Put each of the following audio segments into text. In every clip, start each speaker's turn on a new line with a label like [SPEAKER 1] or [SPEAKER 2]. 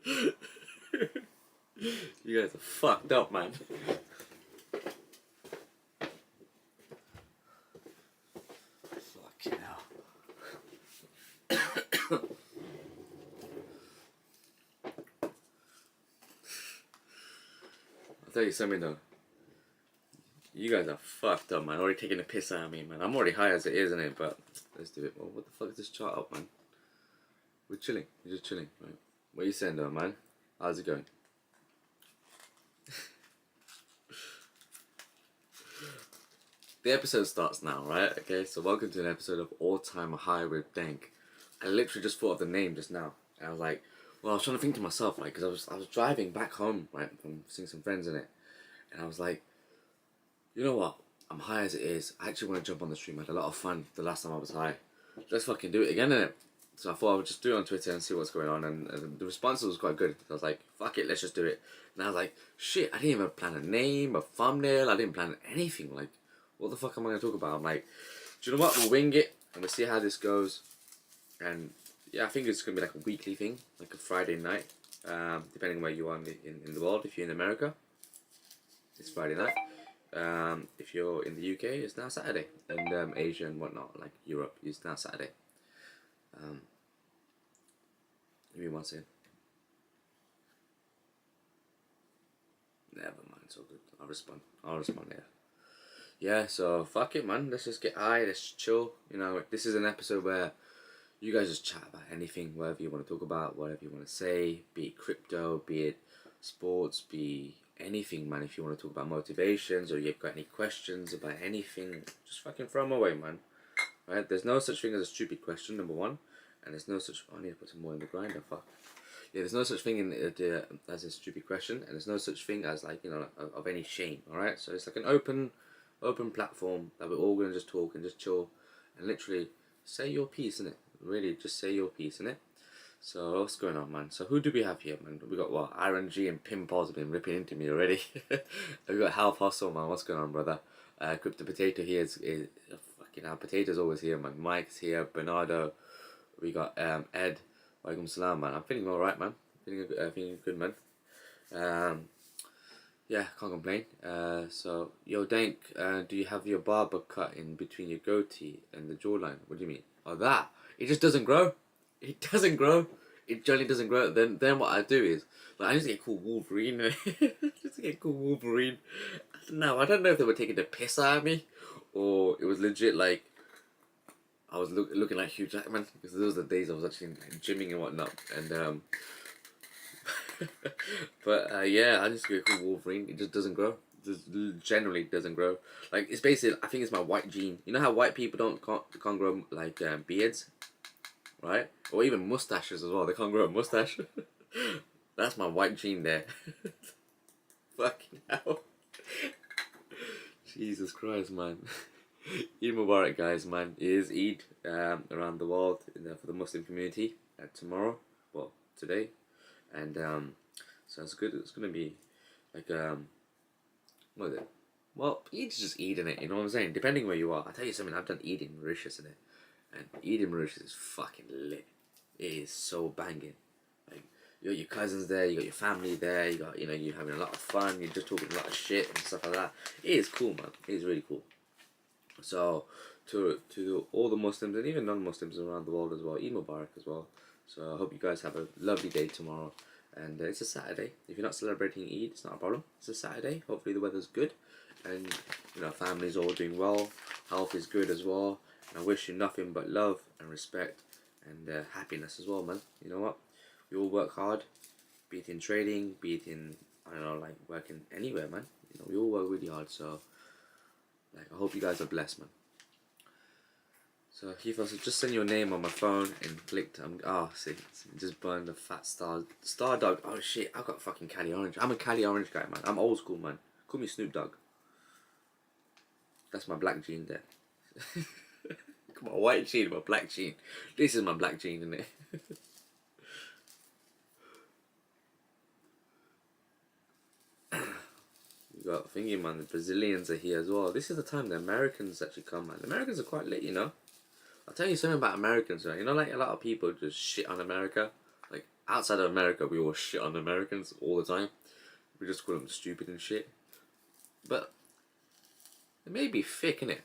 [SPEAKER 1] You guys are fucked up, man. Fucking hell. I'll tell you something though. You guys are fucked up, man. Already taking a piss out of me, man. I'm already high as it is, isn't it? But let's do it. Well, what the fuck is this chart up, man? We're chilling. We're just chilling, right? What are you saying though, man? How's it going? The episode starts now, right? Okay, so welcome to an episode of All Time High with Daink. I literally just thought of the name just now. And I was like, well, I was trying to think to myself, like, because I was driving back home, right, from seeing some friends in it. And I was like, you know what? I'm high as it is. I actually want to jump on the stream. I had a lot of fun the last time I was high. Let's fucking do it again, innit? So I thought I would just do it on Twitter and see what's going on. And the response was quite good. I was like, fuck it, let's just do it. And I was like, shit, I didn't even plan a name, a thumbnail. I didn't plan anything. Like, what the fuck am I going to talk about? I'm like, do you know what? We'll wing it and we'll see how this goes. And yeah, I think it's going to be like a weekly thing, like a Friday night, depending where you are in the world. If you're in America, it's Friday night. If you're in the UK, it's now Saturday. And Asia and whatnot, like Europe, it's now Saturday. Give me 1 second. Never mind, it's all good. I'll respond later. Yeah, so fuck it, man. Let's just get high, let's chill. You know, this is an episode where you guys just chat about anything, whatever you want to talk about, whatever you want to say, be it crypto, be it sports, be anything, man. If you want to talk about motivations or you've got any questions about anything, just fucking throw them away, man. Right? There's no such thing as a stupid question, number one. And there's no such... Oh, I need to put some more in the grinder, fuck. Yeah, there's no such thing as a stupid question. And there's no such thing as, like, you know, of any shame, alright? So it's like an open platform that we're all going to just talk and just chill. And literally say your piece, innit? Really, just say your piece, innit? So what's going on, man? So who do we have here, man? We got what? Iron G and Pinballs have been ripping into me already. We got Half Hustle, man. What's going on, brother? Crypto Potato here is fucking our Potato's always here, man. Mike's here, Bernardo. We got Ed. Walaikum salam, man. I'm feeling alright, man. Feeling good, man. Yeah, can't complain. So yo, Daink, do you have your barber cut in between your goatee and the jawline? What do you mean? Oh, that. It just doesn't grow. It doesn't grow. It generally doesn't grow. Then what I do is, like, I used to get called Wolverine. Just to get called Wolverine. I don't know if they were taking the piss out of me, or it was legit like I was looking like Hugh Jackman, because those were the days I was actually gymming and whatnot. And but yeah, I just get called Wolverine. It just doesn't grow. Just generally doesn't grow. Like, it's basically, I think it's my white gene. You know how white people can't grow like beards, right? Or even mustaches as well. They can't grow a mustache. That's my white gene there. Fucking hell. Jesus Christ, man. Eid Mubarak, guys, man. It is Eid around the world for the Muslim community tomorrow. Well, today. And so it's good. It's gonna be like what is it? Well, Eid's just Eid, innit? You know what I'm saying? Depending where you are. I'll tell you something. I've done Eid in Mauritius, innit? And Eid in Mauritius is fucking lit. It is so banging. Like, you got your cousins there, you got your family there, you got, you know, you're having a lot of fun, you're just talking a lot of shit and stuff like that. It is cool, man. It is really cool. So to all the Muslims and even non-Muslims around the world as well, Eid Mubarak as well. So I hope you guys have a lovely day tomorrow. And it's a Saturday. If you're not celebrating Eid, it's not a problem. It's a Saturday. Hopefully the weather's good, and you know, family's all doing well. Health is good as well. And I wish you nothing but love and respect and happiness as well, man. You know what? We all work hard, be it in trading, be it in, I don't know, like working anywhere, man. You know, we all work really hard. So like, I hope you guys are blessed, man. So if I was just send your name on my phone and clicked, see, just burned the fat star dog. Oh shit, I've got fucking Cali Orange. I'm a Cali Orange guy, man. I'm old school, man. Call me Snoop Dogg. That's my black gene there. Come on, white gene, my black gene. This is my black gene, isn't it? We got thingy, man. The Brazilians are here as well. This is the time the Americans actually come, man. The Americans are quite lit, you know. I'll tell you something about Americans, right? You know, like, a lot of people just shit on America. Like, outside of America, we all shit on Americans all the time. We just call them stupid and shit. But they may be thick, innit?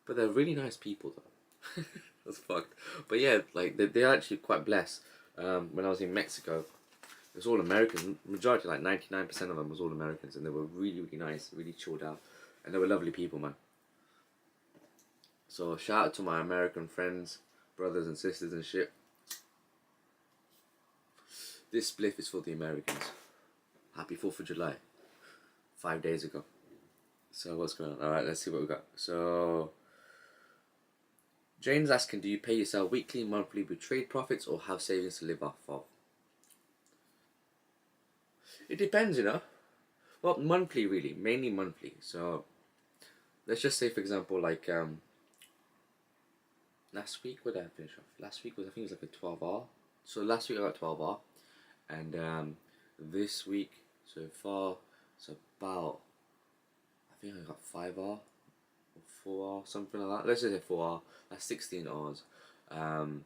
[SPEAKER 1] But they're really nice people, though. That's fucked. But yeah, like they're actually quite blessed. When I was in Mexico, it was all Americans. Majority, like 99% of them, was all Americans, and they were really, really nice, really chilled out, and they were lovely people, man. So shout out to my American friends, brothers and sisters and shit. This spliff is for the Americans. Happy 4th of July. 5 days ago. So what's going on? Alright, let's see what we got. So Jane's asking, do you pay yourself weekly, monthly with trade profits or have savings to live off of? It depends, you know. Well, monthly really, mainly monthly. So let's just say, for example, like last week, what did I finish off? Last week was, I think it was like a 12 hour. So last week I got 12 hour, and this week so far it's about, I think I got 5 hour or 4 hour, something like that. Let's just say 4 hour. That's 16 hours. And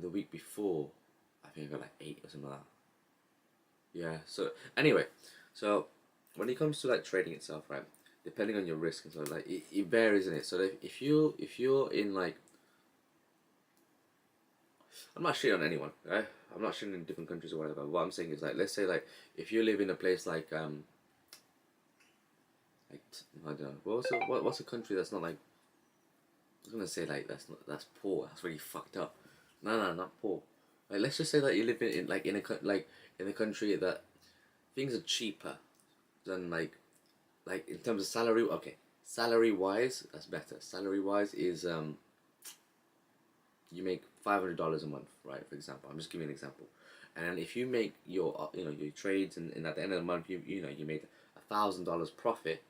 [SPEAKER 1] the week before, I think I got like 8 or something like that. Yeah. So anyway, so when it comes to like trading itself, right? Depending on your risk and so like it varies, isn't it? So if you're in like, I'm not shitting on anyone, right? I'm not shitting in different countries or whatever. What I'm saying is like, let's say like if you live in a place like I don't know, what's a country that's not like, I was gonna say like that's poor. That's really fucked up. No, not poor. Like let's just say that you live in like in a country that things are cheaper than like in terms of salary. Okay, salary wise, that's better. Salary wise is you make $500 a month, right? For example, I'm just giving an example. And if you make your your trades, and at the end of the month you made $1,000 profit,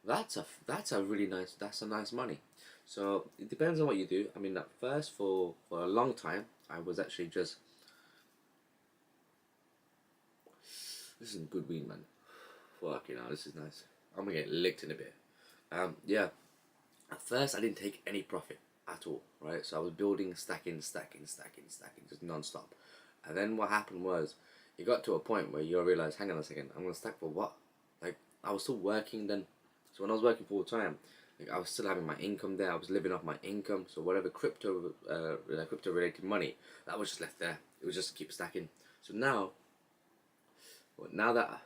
[SPEAKER 1] that's a really nice, that's a nice money. So it depends on what you do. I mean, at first for a long time I was actually just, this is good weed, man. Fuck, this is nice. I'm gonna get licked in a bit. Yeah. At first I didn't take any profit at all, right? So I was building, stacking, just non-stop. And then what happened was, it got to a point where you realize, hang on a second, I'm gonna stack for what? Like, I was still working then. So when I was working full time, like I was still having my income there. I was living off my income. So whatever crypto related money, that was just left there. It was just to keep stacking. So now, now that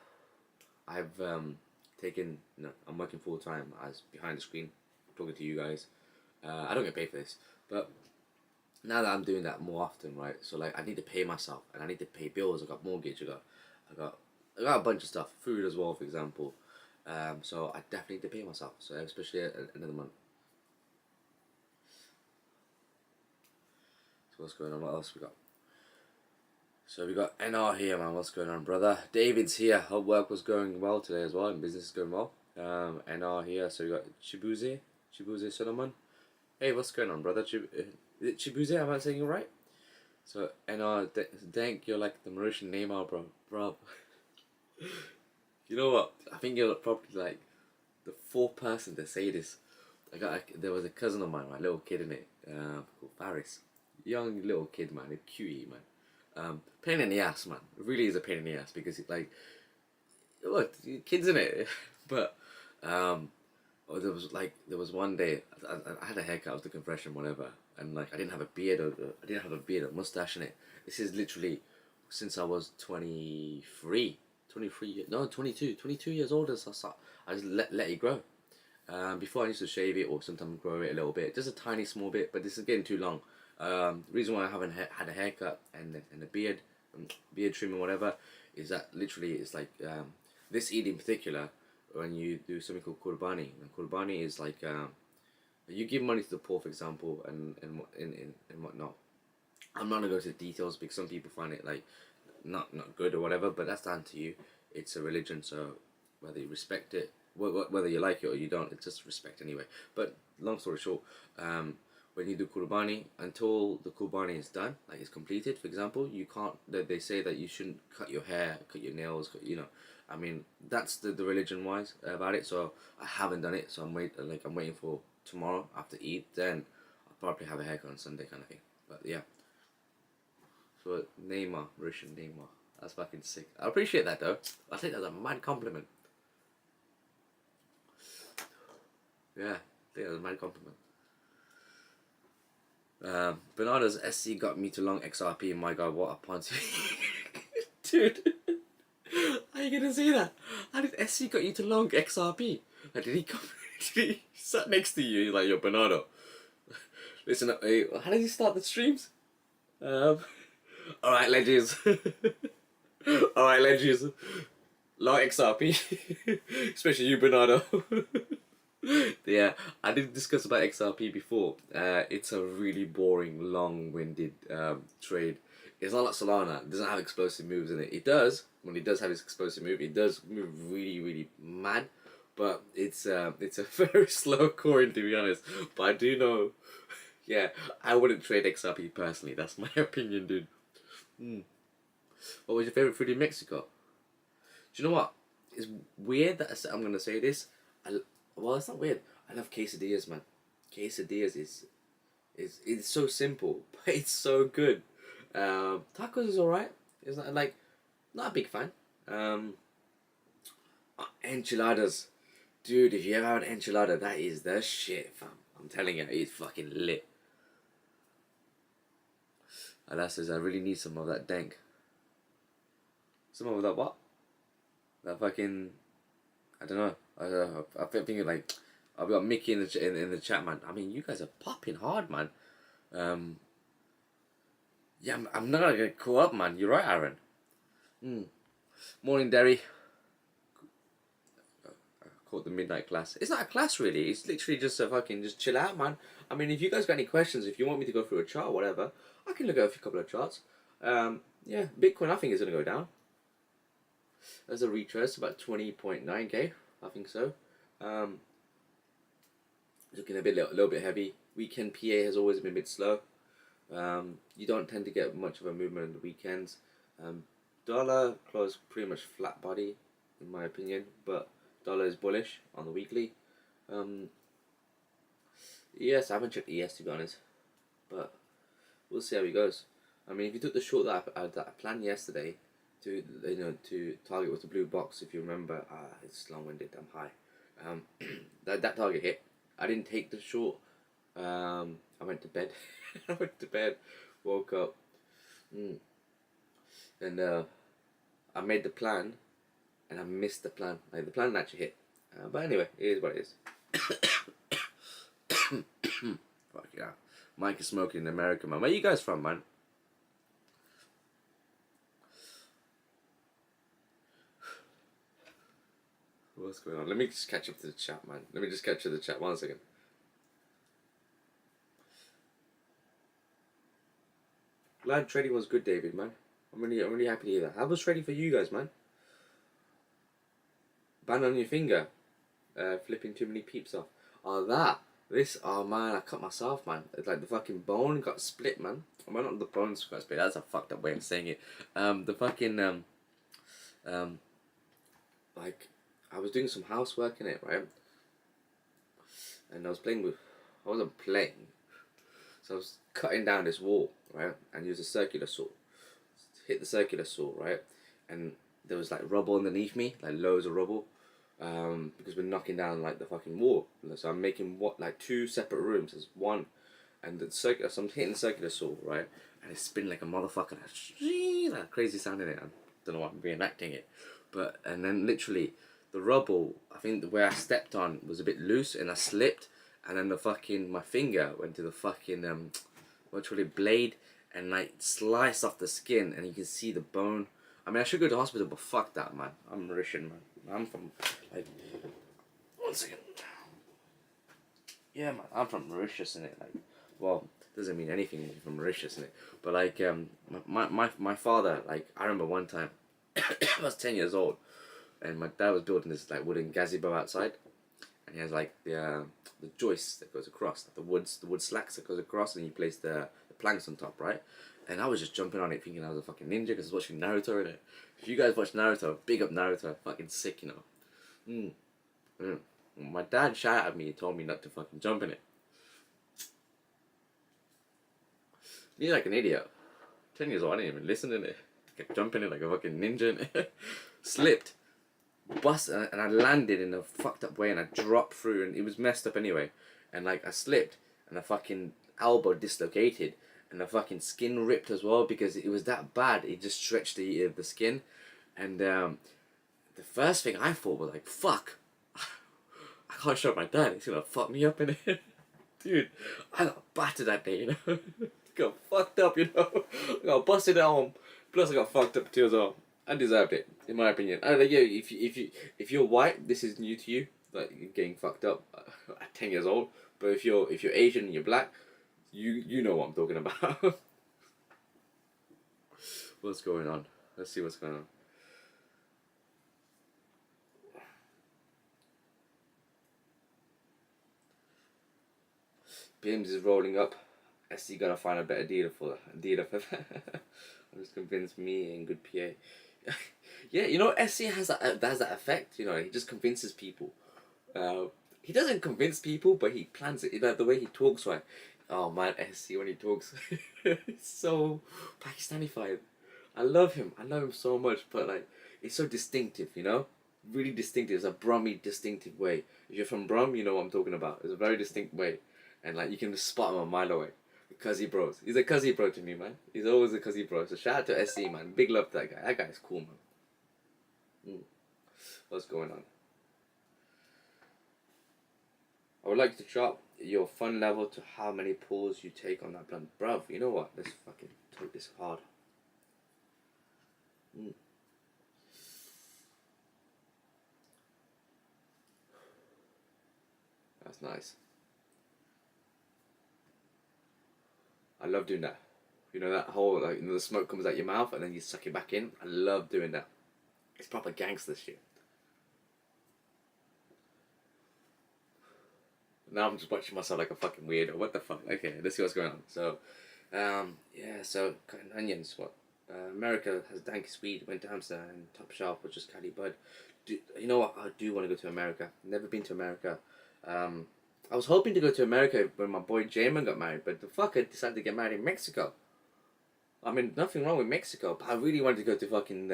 [SPEAKER 1] I've taken, I'm working full time as behind the screen, talking to you guys. I don't get paid for this, but now that I'm doing that more often, right? So like, I need to pay myself, and I need to pay bills. I got mortgage. I got a bunch of stuff, food as well, for example. So I definitely need to pay myself. So especially at the end of the month. So what's going on? What else we got? So we got NR here, man. What's going on, brother? David's here. Hope work was going well today as well, and business is going well. NR here. So we got Chibuze Solomon. Hey, what's going on, brother? Is it Chibuze? Am I saying it right? So NR Daink, you're like the Mauritian Neymar, bro. You know what? I think you're probably like the fourth person to say this. There was a cousin of mine, my little kid in it, called Faris. Young little kid, man, a cutie, man. Pain in the ass, man. It really is a pain in the ass because it, like, look, kids in it. But there was one day I had a haircut, I was looking fresh and whatever, and like I didn't have a beard or mustache in it. This is literally since I was 23, no, 22 years old. As I just let it grow. Before I used to shave it or sometimes grow it a little bit, just a tiny small bit, but this is getting too long. Reason why I haven't had a haircut and a beard, beard trim and whatever, is that literally it's like this Eid in particular, when you do something called kurbani. And kurbani is like you give money to the poor, for example, and whatnot. I'm not gonna go to the details because some people find it like not good or whatever, but that's down to you. It's a religion, so whether you respect it, whether you like it or you don't, it's just respect anyway. But long story short, when you do kurbani, until the kurbani is done, like it's completed, for example, you can't. They say that you shouldn't cut your hair, cut your nails, I mean, that's the religion wise about it. So I haven't done it. So I'm waiting for tomorrow after Eid. Then I'll probably have a haircut on Sunday, kind of thing. But yeah. So Neymar, Russian Neymar. That's fucking sick. I appreciate that though. I think that's a mad compliment. Yeah, I think that's a mad compliment. Bernardo's SC got me to long XRP. My god, what a ponzi. Dude, how are you gonna say that? How did SC got you to long XRP? Like, did he come? Did he sat next to you? He's like, yo, Bernardo. Listen up, hey, how did he start the streams? Alright, legends. Alright, legends. Long XRP. Especially you, Bernardo. Yeah, I did discuss about XRP before. It's a really boring, long-winded trade. It's not like Solana. It doesn't have explosive moves in it. It does. When it does have its explosive move, it does move really, really mad. But it's a very slow coin, to be honest. But I do know, yeah, I wouldn't trade XRP personally. That's my opinion, dude. What was your favorite food in Mexico? Do you know what? It's weird that I'm gonna say this. Well, it's not weird. I love quesadillas, man. Quesadillas is it's so simple, but it's so good. Tacos is alright. It's not like not a big fan. Enchiladas, dude. If you ever had an enchilada, that is the shit, fam. I'm telling you, it's fucking lit. Alas says I really need some of that dank. Some of that what? That fucking I don't know. I think like I've got Mickey in the chat, man. I mean, you guys are popping hard, man. Yeah, I'm not gonna get caught up, man. You're right, Aaron. Morning, Derry. I caught the midnight class. It's not a class, really. It's literally just a fucking just chill out, man. I mean, if you guys got any questions, if you want me to go through a chart, or whatever, I can look at a couple of charts. Yeah, Bitcoin I think is gonna go down. There's a retrace about 20.9k. I think so. Looking a little bit heavy. Weekend PA has always been a bit slow. You don't tend to get much of a movement on the weekends. Dollar closed pretty much flat body, in my opinion, but dollar is bullish on the weekly. ES, I haven't checked ES to be honest, but we'll see how it goes. I mean, if you took the short that I planned yesterday to target with the blue box, if you remember, it's long-winded, I'm high. That target hit. I didn't take the short. I went to bed. I went to bed, woke up, and I made the plan, and I missed the plan. Like the plan actually hit, but anyway, it is what it is. Fuck yeah, Mike is smoking in America, man. Where you guys from, man? What's going on? Let me just catch up to the chat, man. Let me just catch up to the chat. 1 second. Glad trading was good, David, man. I'm really happy to hear that. How was trading for you guys, man? Ban on your finger. Flipping too many peeps off. Oh, oh man, I cut myself, man. It's like the fucking bone got split, man. Well, not the bones got split. That's a fucked up way of saying it. The fucking like I was doing some housework in it, right? And I wasn't playing. So I was cutting down this wall, right? And used a circular saw. Hit the circular saw, right? And there was like rubble underneath me, like loads of rubble. Because we're knocking down like the fucking wall. So I'm making like 2 separate rooms as one. And so I'm hitting the circular saw, right? And it's spinning like a motherfucker. Like crazy sound in it. I don't know why I'm reenacting it. And then literally the rubble, I think where I stepped on was a bit loose and I slipped. And then my finger went to the fucking, blade and like sliced off the skin and you can see the bone. I mean, I should go to hospital, but fuck that, man. I'm Mauritian, man. I'm from, like, 1 second. Yeah, man, I'm from Mauritius, innit? Like, well, doesn't mean anything if you're from Mauritius, innit? But, like, my father, like, I remember one time, I was 10 years old, and my dad was building this, like, wooden gazebo outside, and he has, like, the joist that goes across, like, the wood slacks that goes across, and you place the planks on top, right? And I was just jumping on it thinking I was a fucking ninja because I was watching Naruto in it. If you guys watch Naruto, big up Naruto, fucking sick, you know. My dad shouted at me and told me not to fucking jump in it. You're like an idiot. 10 years old, I didn't even listen in it. Kept jumping in like a fucking ninja in it. Slipped, bust, and I landed in a fucked up way, and I dropped through, and it was messed up anyway. And like I slipped, and the fucking elbow dislocated, and the fucking skin ripped as well because it was that bad. It just stretched the skin, and the first thing I thought was like, fuck, I can't show my dad. He's gonna fuck me up in it. Dude, I got battered that day, you know. Got fucked up, you know. I got busted at home. Plus, I got fucked up too as well. I deserved it, in my opinion. I like, yeah, if you're white, this is new to you. Like getting fucked up at 10 years old. But if you're Asian and you're black, you know what I'm talking about. What's going on? Let's see what's going on. Bims is rolling up. SC gotta find a better dealer for that. I'm just convinced me and good PA. Yeah, you know, SC has that effect. You know, he just convinces people. He doesn't convince people, but he plans it. Like the way he talks, right? Oh man, SC when he talks, it's so Pakistanified. I love him. I love him so much, but like it's so distinctive. You know, really distinctive. It's a Brummy distinctive way. If you're from Brum, you know what I'm talking about. It's a very distinct way, and like you can just spot him a mile away. Cuzzy bros. He's a cuzzy bro to me, man. He's always a cuzzy bro. So shout out to SC, man. Big love to that guy. That guy's cool, man. What's going on? I would like to drop your fun level to how many pulls you take on that blunt. Bruv, you know what? Let's fucking take this hard. That's nice. I love doing that. You know that whole, like, you know, the smoke comes out your mouth and then you suck it back in. I love doing that. It's proper gangster shit. Now I'm just watching myself like a fucking weirdo. What the fuck? Okay, let's see what's going on. So, yeah, so cutting onions. What? America has Daink weed. Went to Amsterdam and Top Shelf was just Cali Bud. You know what? I do want to go to America. Never been to America. I was hoping to go to America when my boy Jamin got married, but the fucker decided to get married in Mexico. I mean, nothing wrong with Mexico, but I really wanted to go to fucking,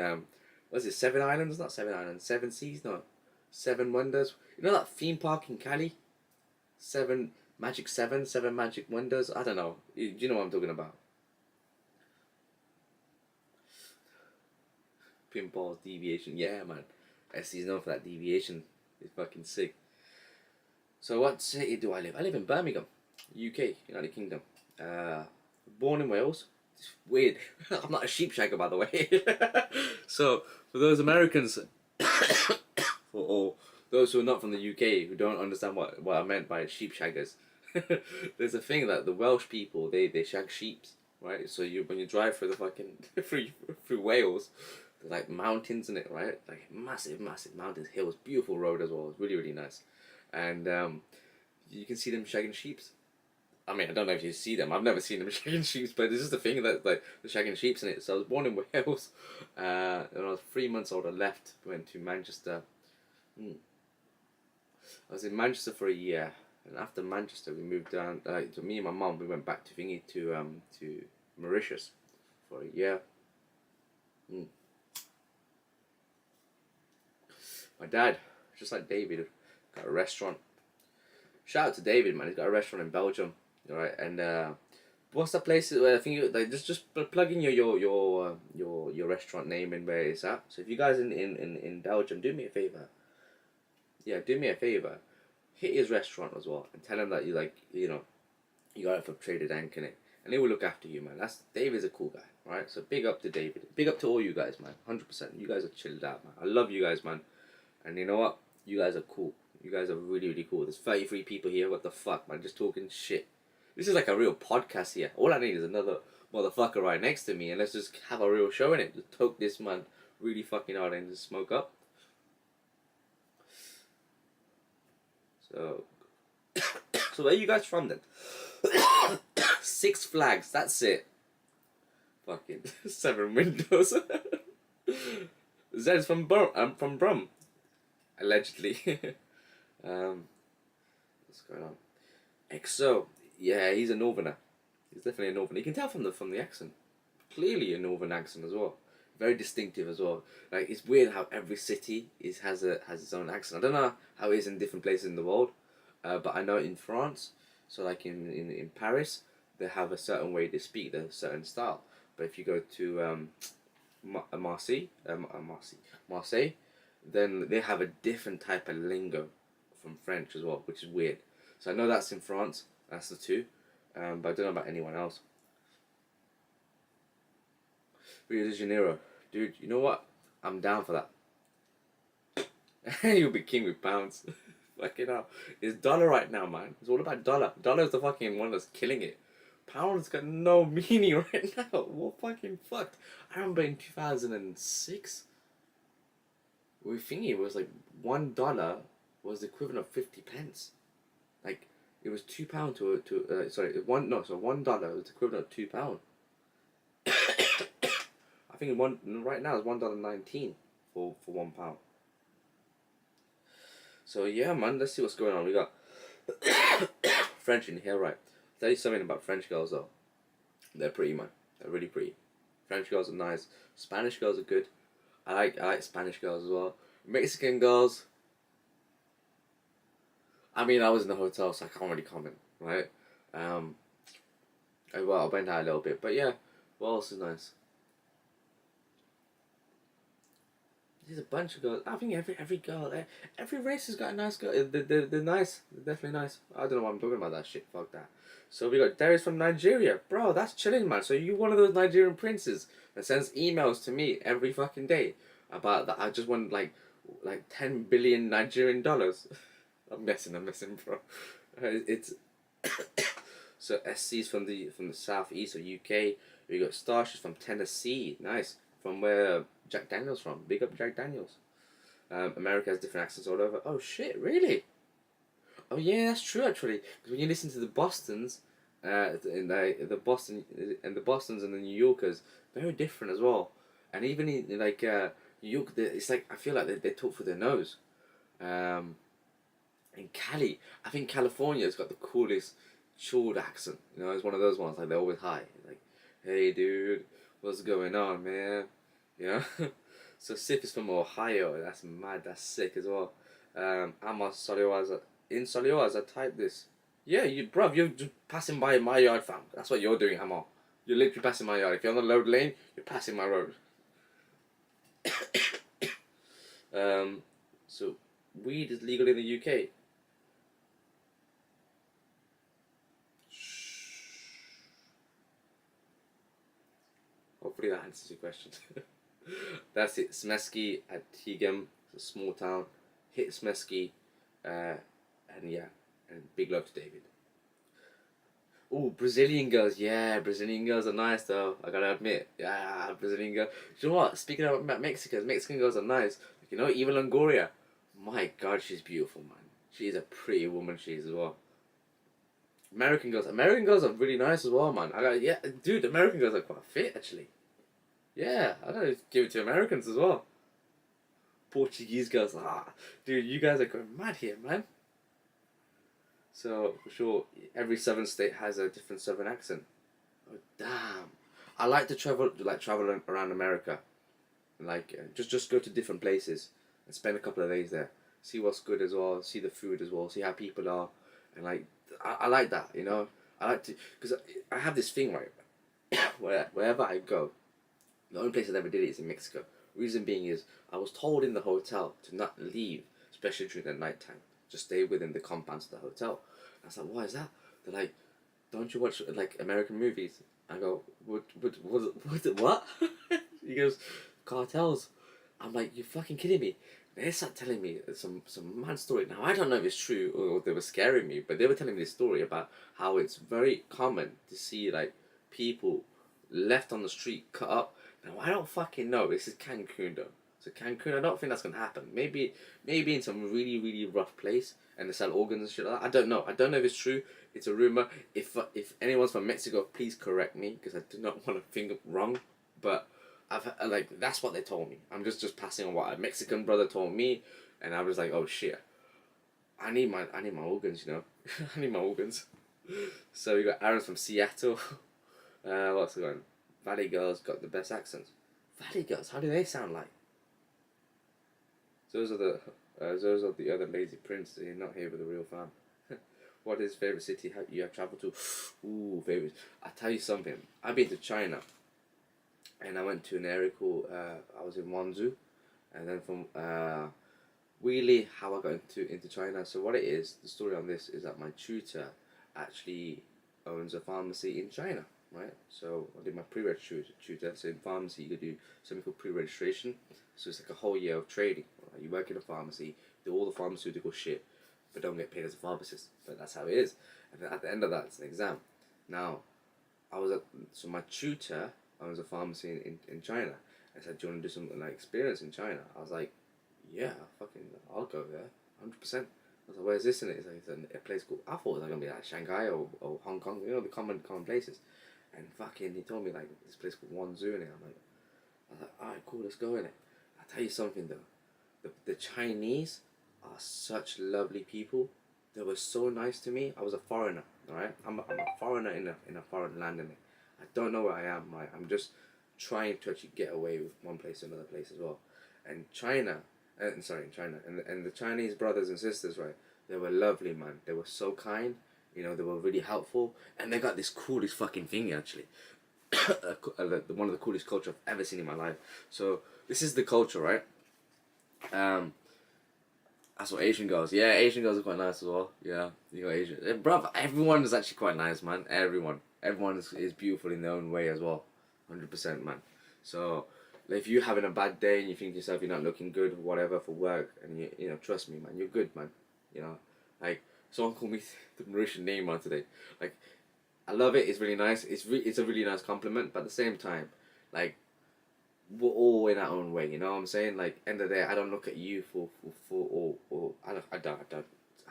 [SPEAKER 1] what's it, Seven Islands? Not Seven Islands, Seven Seas? No, Seven Wonders. You know that theme park in Cali? Seven Magic Wonders? I don't know. Do you know what I'm talking about? Pinball deviation. Yeah, man. SC's known for that deviation. It's fucking sick. So what city do I live? I live in Birmingham, UK, United Kingdom. Born in Wales. It's weird. I'm not a sheep shagger, by the way. So for those Americans, or those who are not from the UK who don't understand what I meant by sheep shaggers, there's a thing that the Welsh people they shag sheeps, right? So when you drive through the fucking through Wales, there's like mountains in it, right? Like massive mountains, hills, beautiful road as well. It's really nice. And you can see them shagging sheeps. I mean, I don't know if you see them. I've never seen them shagging sheeps, but it's just a thing that like the shagging sheeps in it. So I was born in Wales. When I was 3 months old, I left, went to Manchester. I was in Manchester for a year, and after Manchester, we moved down. To me and my mum, we went back to Thingy to Mauritius for a year. My dad, just like David, got a restaurant. Shout out to David, man. He's got a restaurant in Belgium, alright. And what's the place where I think you like just plug in your restaurant name and where it's at. So if you guys in Belgium, do me a favor. Yeah, do me a favor. Hit his restaurant as well and tell him that you you got it for Trader Dank in it, and he will look after you, man. David's a cool guy, alright. So big up to David. Big up to all you guys, man. 100%. You guys are chilled out, man. I love you guys, man. And you know what? You guys are cool. You guys are really cool. There's 33 people here. What the fuck, man? Just talking shit. This is like a real podcast here. All I need is another motherfucker right next to me, and let's just have a real show in it. Just toke this man really fucking hard and just smoke up. So, so where are you guys from then? Six Flags. That's it. Fucking 7 windows. Zed's from Brum. I'm from Brum. Allegedly. What's going on? EXO. Yeah, he's a northerner. He's definitely a northerner. You can tell from the accent. clearly a northern accent as well. Very distinctive as well. Like it's weird how every city has its own accent. I don't know how it is in different places in the world, but I know in France, so like in Paris, they have a certain way they speak, a certain style. But if you go to Marseille, then they have a different type of lingo from French as well, which is weird. So I know that's in France. That's the two, but I don't know about anyone else. Rio de Janeiro, dude. You know what? I'm down for that. You'll be king with pounds. Fucking hell. It's dollar right now, man. It's all about dollar. Dollar is the fucking one that's killing it. Pounds got no meaning right now. What fucking fucked? I remember in 2006, we think it was like $1 was the equivalent of 50 pence. Like it was £2 so $1 was the equivalent of £2. I think one right now is $1.19 for £1. So yeah, man, let's see what's going on. We got French in here, right? I'll tell you something about French girls though. They're pretty, man. They're really pretty. French girls are nice. Spanish girls are good. I like Spanish girls as well. Mexican girls. I mean, I was in the hotel, so I can't really comment, right? Well, I went out a little bit, but yeah. What else is nice? There's a bunch of girls. I think every girl, every race has got a nice girl. They're nice. They're definitely nice. I don't know why I'm talking about that shit. Fuck that. So we got Darius from Nigeria. Bro, that's chilling, man. So you one of those Nigerian princes that sends emails to me every fucking day about that. I just want like 10 billion Nigerian dollars. I'm messing, bro. It's so SC's from the southeast of UK. We got Starships from Tennessee. Nice. From where Jack Daniels from. Big up Jack Daniels. America has different accents all over. Oh shit, really? Oh yeah, that's true actually. Because when you listen to the Bostons, the Boston and the Bostons and the New Yorkers, very different as well. And even in like New York, it's like I feel like they talk through their nose. In Cali, I think California's got the coolest chilled accent. You know, it's one of those ones like they're always high. Like, hey dude, what's going on, man? You know. So Sif is from Ohio. That's mad. That's sick as well. I'm a Solioaza. In Solioaza, I type this. Yeah, bruv, you're just passing by my yard, fam. That's what you're doing, Hammer. You're literally passing my yard. If you're on the load lane, you're passing my road. So weed is legal in the UK. Hopefully that answers your question. That's it. Smeski at Tegum, it's a small town. Hit Smeski, and yeah, and big love to David. Oh, Brazilian girls, yeah, Brazilian girls are nice though. I gotta admit, yeah, Brazilian girls. Do you know what? Speaking about Mexicans, Mexican girls are nice. You know, even Longoria, my God, she's beautiful, man. She's a pretty woman. She is as well. American girls are really nice as well, man. Yeah, dude, American girls are quite fit actually. Yeah, I gotta give it to Americans as well. Portuguese girls, dude, you guys are going mad here, man. So for sure, every southern state has a different southern accent. Oh damn! I like to travel around America, and just go to different places and spend a couple of days there. See what's good as well. See the food as well. See how people are, and I like that. You know, I like to because I have this thing right wherever I go. The only place I ever did it is in Mexico. Reason being is I was told in the hotel to not leave, especially during the night time. Just stay within the compounds of the hotel. And I was like, why is that? They're like, don't you watch like American movies? I go, what? He goes, cartels. I'm like, you fucking kidding me? They start telling me some mad story. Now I don't know if it's true or they were scaring me, but they were telling me this story about how it's very common to see like people left on the street cut up. Now I don't fucking know. This is Cancun though. So Cancun, I don't think that's gonna happen. Maybe in some really rough place and they sell organs and shit like that. I don't know. I don't know if it's true. It's a rumor. If anyone's from Mexico, please correct me because I do not want to think wrong. But that's what they told me. I'm just passing on what a Mexican brother told me, and I was like, oh shit. I need my organs, you know. I need my organs. So we got Aaron from Seattle. What's going on? Valley girls got the best accents. Valley girls, how do they sound like? Those are the other lazy princes. You're not here with a real fan. What is favorite city you have traveled to? Ooh, favorite. I'll tell you something. I've been to China, and I went to an area called. I was in Wanzhou, and then from really how I got into China. So what it is, the story on this is that my tutor actually owns a pharmacy in China, right? So I did my pre-reg tutor. So in pharmacy, you could do something called pre-registration. So it's like a whole year of training. Right? You work in a pharmacy, do all the pharmaceutical shit, but don't get paid as a pharmacist. But that's how it is. And then at the end of that, it's an exam. Now, so my tutor owns a pharmacy in China. I said, do you want to do some like experience in China? I was like, yeah, I'll go there, 100%. I was like, where's this in it? It's like a place called. I thought it was like gonna be like Shanghai or Hong Kong, you know, the common places. And fucking, he told me like this place called Wanzhou in it. I was like, alright, cool, let's go in it. I'll tell you something though, the Chinese are such lovely people. They were so nice to me. I was a foreigner, alright. I'm a foreigner in a foreign land in it. I don't know where I am. Right? I'm just trying to actually get away with one place to another place as well. And China. In China, and the Chinese brothers and sisters, right? They were lovely, man. They were so kind. You know, they were really helpful, and they got this coolest fucking thing actually. One of the coolest culture I've ever seen in my life. So this is the culture, right? That's what Asian girls. Yeah, Asian girls are quite nice as well. Yeah, you got Asian. Bruv, everyone is actually quite nice, man. Everyone is beautiful in their own way as well. 100%, man. So if you're having a bad day and you think to yourself you're not looking good or whatever for work, and you know, trust me, man, you're good, man. You know, like someone called me the Mauritian name, man, today. Like, I love it. It's really nice. It's a really nice compliment, but at the same time, like, we're all in our own way. You know what I'm saying? Like, end of the day, I don't look at you or I don't.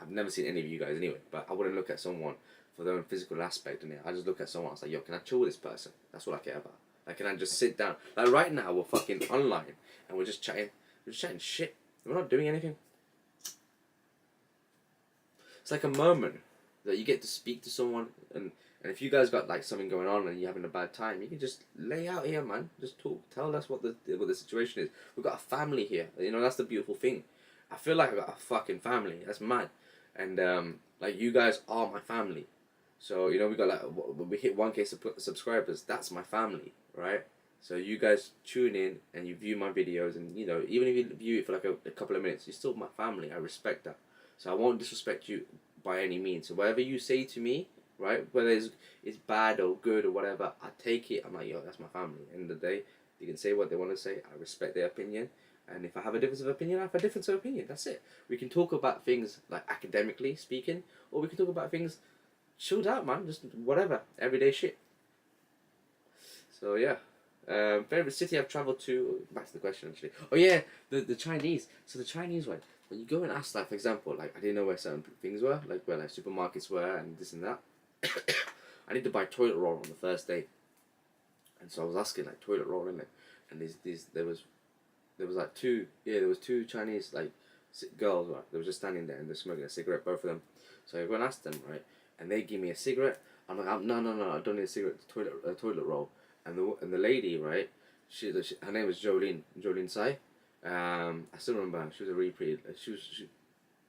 [SPEAKER 1] I've never seen any of you guys anyway, but I wouldn't look at someone for their own physical aspect in it. I just look at someone. I was like, yo, can I chill with this person? That's what I care about. Like, can I just sit down? Like, right now, we're fucking online, and we're just chatting. We're just chatting shit. We're not doing anything. It's like a moment that you get to speak to someone, and if you guys got, like, something going on and you're having a bad time, you can just lay out here, man. Just talk. Tell us what the situation is. We've got a family here. You know, that's the beautiful thing. I feel like I've got a fucking family. That's mad. And, like, you guys are my family. So, you know, we got, like, we hit 1K subscribers. That's my family, right? So you guys tune in and you view my videos, and, you know, even if you view it for like a couple of minutes, you're still my family. I respect that. So I won't disrespect you by any means. So whatever you say to me, right, whether it's bad or good or whatever, I take it. I'm like, yo, that's my family. End of the day, they can say what they want to say. I respect their opinion. And if I have a difference of opinion, I have a difference of opinion. That's it. We can talk about things like academically speaking, or we can talk about things chilled out, man. Just whatever. Everyday shit. So yeah. Favorite city I've travelled to. Back to the question actually. Oh yeah, the Chinese. So the Chinese one. When you go and ask, like, for example, like, I didn't know where certain things were, like where like supermarkets were and this and that. I need to buy toilet roll on the first day, and so I was asking like toilet roll in it, and there was like there was two Chinese like girls, right? They were just standing there and they're smoking a cigarette, both of them. So I go and ask them, right, and they give me a cigarette. I'm like, no, I don't need a cigarette. Toilet roll. And the lady, right, her name was Jolene Tsai. I still remember her. She was a really pretty. She was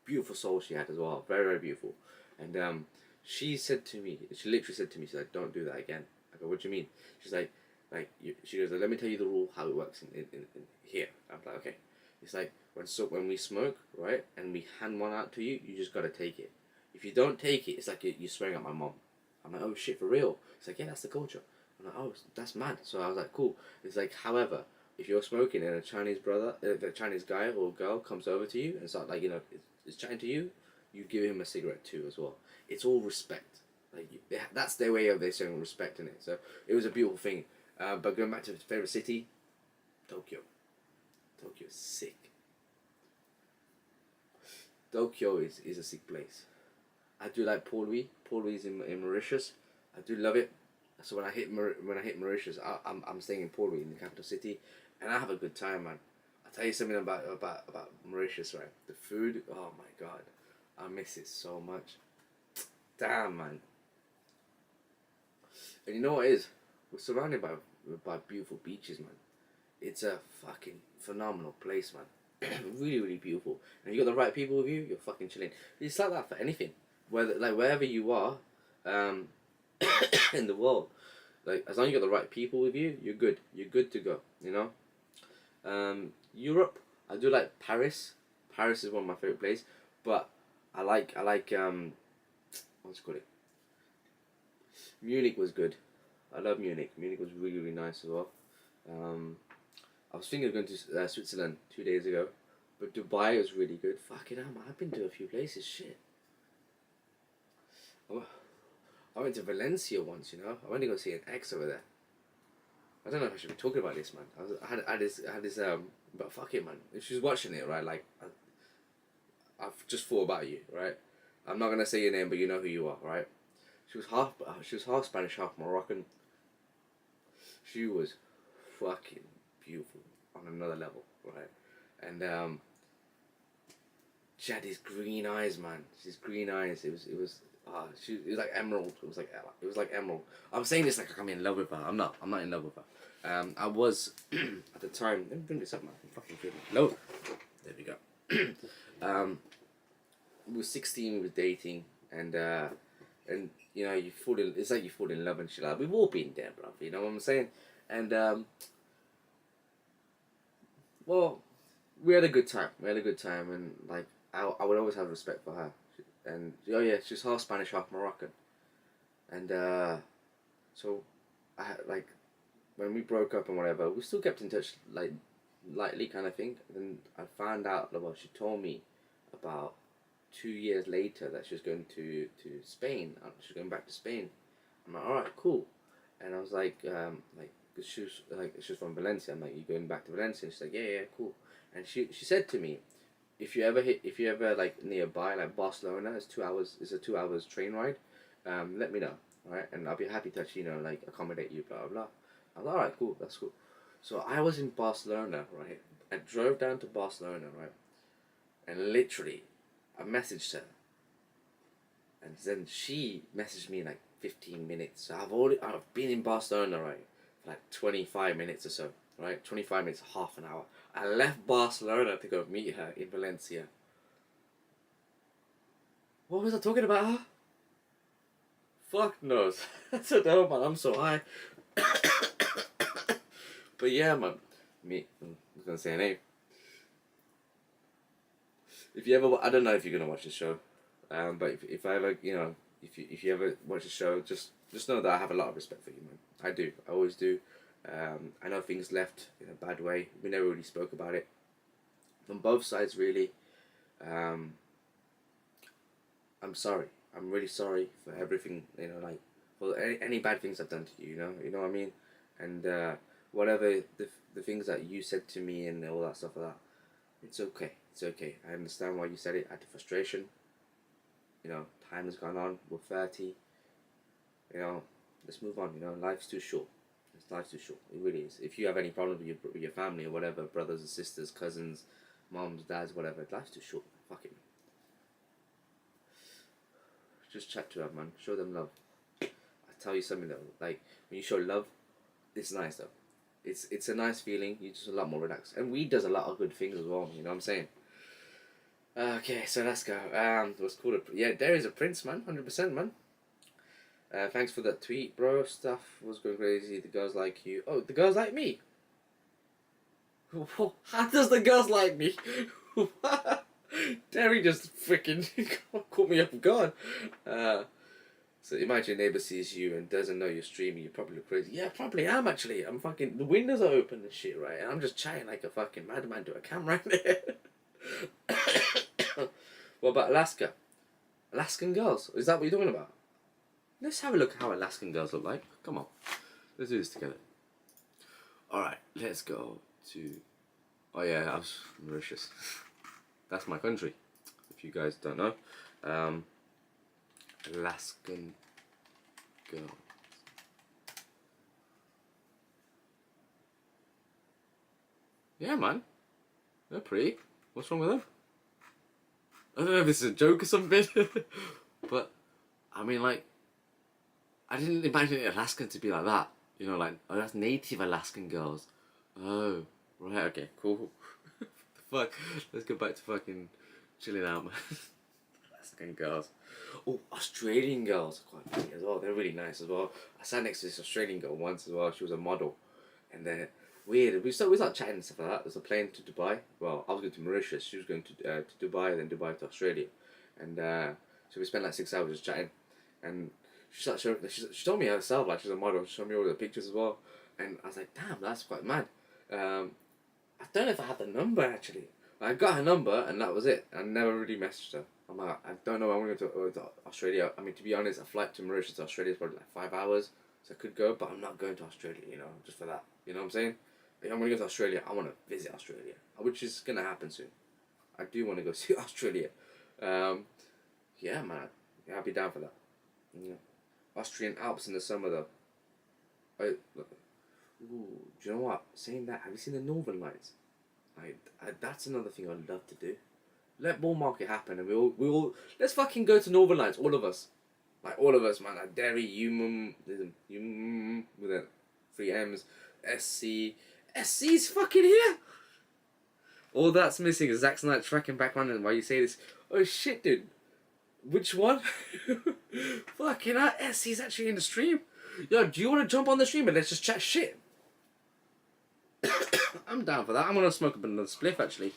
[SPEAKER 1] beautiful soul she had as well, very very beautiful. And she said to me, she literally said to me, she's like, don't do that again. I go, what do you mean? She's like she goes, let me tell you the rule how it works in here. I'm like, okay. It's like when we smoke, right, and we hand one out to you, you just gotta take it. If you don't take it, it's like you're swearing at my mom. I'm like, oh shit, for real? It's like, yeah, that's the culture. I'm like, oh, that's mad. So I was like, cool. It's like, however, if you're smoking and a Chinese if a Chinese guy or girl comes over to you and start, like, you know, is chatting to you, you give him a cigarette too as well. It's all respect. Like, that's their way of showing respect in it. So it was a beautiful thing. But going back to his favorite city, Tokyo. Tokyo's sick. Tokyo is a sick place. I do like Port Louis. Port Louis is in Mauritius. I do love it. So when I hit Mauritius, I'm staying in Port Louis, in the capital city, and I have a good time, man. I'll tell you something about Mauritius, right? The food, oh my god, I miss it so much. Damn, man. And you know what it is? we're surrounded by beautiful beaches, man. It's a fucking phenomenal place, man. Really, really beautiful. And you got the right people with you, you're fucking chilling. It's like that for anything, whether like wherever you are, um, in the world. Like as long as you got the right people with you, you're good. You're good to go. You know. Europe, I do like Paris. Paris is one of my favorite places, but I like what's it called it? Munich was good. I love Munich. Munich was really really nice as well. Um, I was thinking of going to Switzerland 2 days ago, but Dubai was really good. Fucking hell, man, I've been to a few places. Shit. I I went to Valencia once. You know, I went to go see an ex over there. I don't know if I should be talking about this, man. I had this but fuck it, man. If she's watching it, right, like, I've just thought about you, right. I'm not gonna say your name, but you know who you are, right. She was half Spanish, half Moroccan. She was fucking beautiful on another level, right, and she had these green eyes, man. These green eyes. It was like emerald. It was like emerald. I'm saying this like I'm in love with her. I'm not. I'm not in love with her. I was at the time. Let me bring this up, man. I'm fucking kidding. No. There we go. We were 16. We were dating, and you know you fall in. It's like you fall in love and shit. Like we've all been there, bro. You know what I'm saying? And well, we had a good time. We had a good time, and like I would always have respect for her. And oh yeah, she's half Spanish, half Moroccan, and so I had like when we broke up and whatever, we still kept in touch like lightly kind of thing. And then I found out, well, she told me about 2 years later that she was going to Spain. She was going back to Spain. I'm like, all right, cool. And I was like, cause she was from Valencia. I'm like, you going back to Valencia? And she's like, yeah, cool. And she said to me, if you ever like nearby, like Barcelona, it's 2 hours. It's a 2 hours train ride. Let me know, all right? And I'll be happy to actually, like accommodate you, blah blah blah. I was like, all right, cool, that's cool. So I was in Barcelona, right? I drove down to Barcelona, right? And literally, I messaged her, and then she messaged me in like 15 minutes. So I've been in Barcelona, right, for like 25 minutes or so, right? 25 minutes, half an hour. I left Barcelona to go meet her in Valencia. What was I talking about her? Fuck knows. I don't know, man. I'm so high. But yeah, man. I was gonna say her name. If you ever, I don't know if you're gonna watch the show, but if I ever, if you ever watch the show, just know that I have a lot of respect for you, man. I do. I always do. I know things left in a bad way. We never really spoke about it from both sides, really. I'm sorry. I'm really sorry for everything. Like for any bad things I've done to you. You know what I mean. And whatever the things that you said to me and all that stuff like that, it's okay. It's okay. I understand why you said it. Out of frustration. Time has gone on. We're 30. Let's move on. Life's too short. Life's too short. It really is. If you have any problems with your family or whatever, brothers and sisters, cousins, moms, dads, whatever, life's too short. Fuck it. Just chat to them, man. Show them love. I tell you something though. Like when you show love, it's nice though. It's a nice feeling. You're just a lot more relaxed. And weed does a lot of good things as well. You know what I'm saying? Okay, so let's go. What's called yeah, there is a prince, man. 100%, man. Thanks for that tweet, bro. Stuff was going crazy. The girls like you. Oh, the girls like me. How does the girls like me? Derry just freaking caught me off guard. So imagine your neighbour sees you and doesn't know you're streaming. You probably look crazy. Yeah, probably am actually. I'm fucking. The windows are open and shit, right? And I'm just chatting like a fucking madman to a camera in there. What about Alaska? Alaskan girls? Is that what you're talking about? Let's have a look at how Alaskan girls look like. Come on. Let's do this together. Alright, let's go to... Oh yeah, I was Mauritius. That's my country, if you guys don't know. Alaskan girls. Yeah, man. They're pretty. What's wrong with them? I don't know if this is a joke or something. But, I mean, like... I didn't imagine Alaska to be like that. You know, like, oh, that's native Alaskan girls. Oh, right, okay, cool. Fuck, let's go back to fucking chilling out, man. Alaskan girls. Oh, Australian girls are quite pretty as well. They're really nice as well. I sat next to this Australian girl once as well. She was a model, and they're weird. We started chatting and stuff like that. There's a plane to Dubai. Well, I was going to Mauritius. She was going to Dubai, then Dubai to Australia, and so we spent like 6 hours just chatting, and she told me herself like she's a model. She showed me all the pictures as well, and I was like, damn, that's quite mad. I don't know if I had the number actually. I got her number and that was it. I never really messaged her. I'm like, I don't know when I'm going to go to Australia. I mean, to be honest, a flight to Mauritius to Australia is probably like 5 hours, so I could go, but I'm not going to Australia, you know, just for that. You know what I'm saying? If I'm going to go to Australia, I want to visit Australia, which is going to happen soon. I do want to go see Australia. Yeah, man. Yeah, I'll be down for that. Yeah. Austrian Alps in the summer, though. Look. Ooh, do you know what? Saying that, have you seen the Northern Lights? That's another thing I'd love to do. Let bull market happen, and we all let's fucking go to Northern Lights, all of us, like all of us, man. Like Derry, with the 3 M's, SC's fucking here. All that's missing is Zack Snyder tracking back on, and why you say this? Oh shit, dude. Which one? Fucking hell, SC's actually in the stream. Yo, do you want to jump on the stream and let's just chat shit? I'm down for that. I'm gonna smoke up another spliff actually.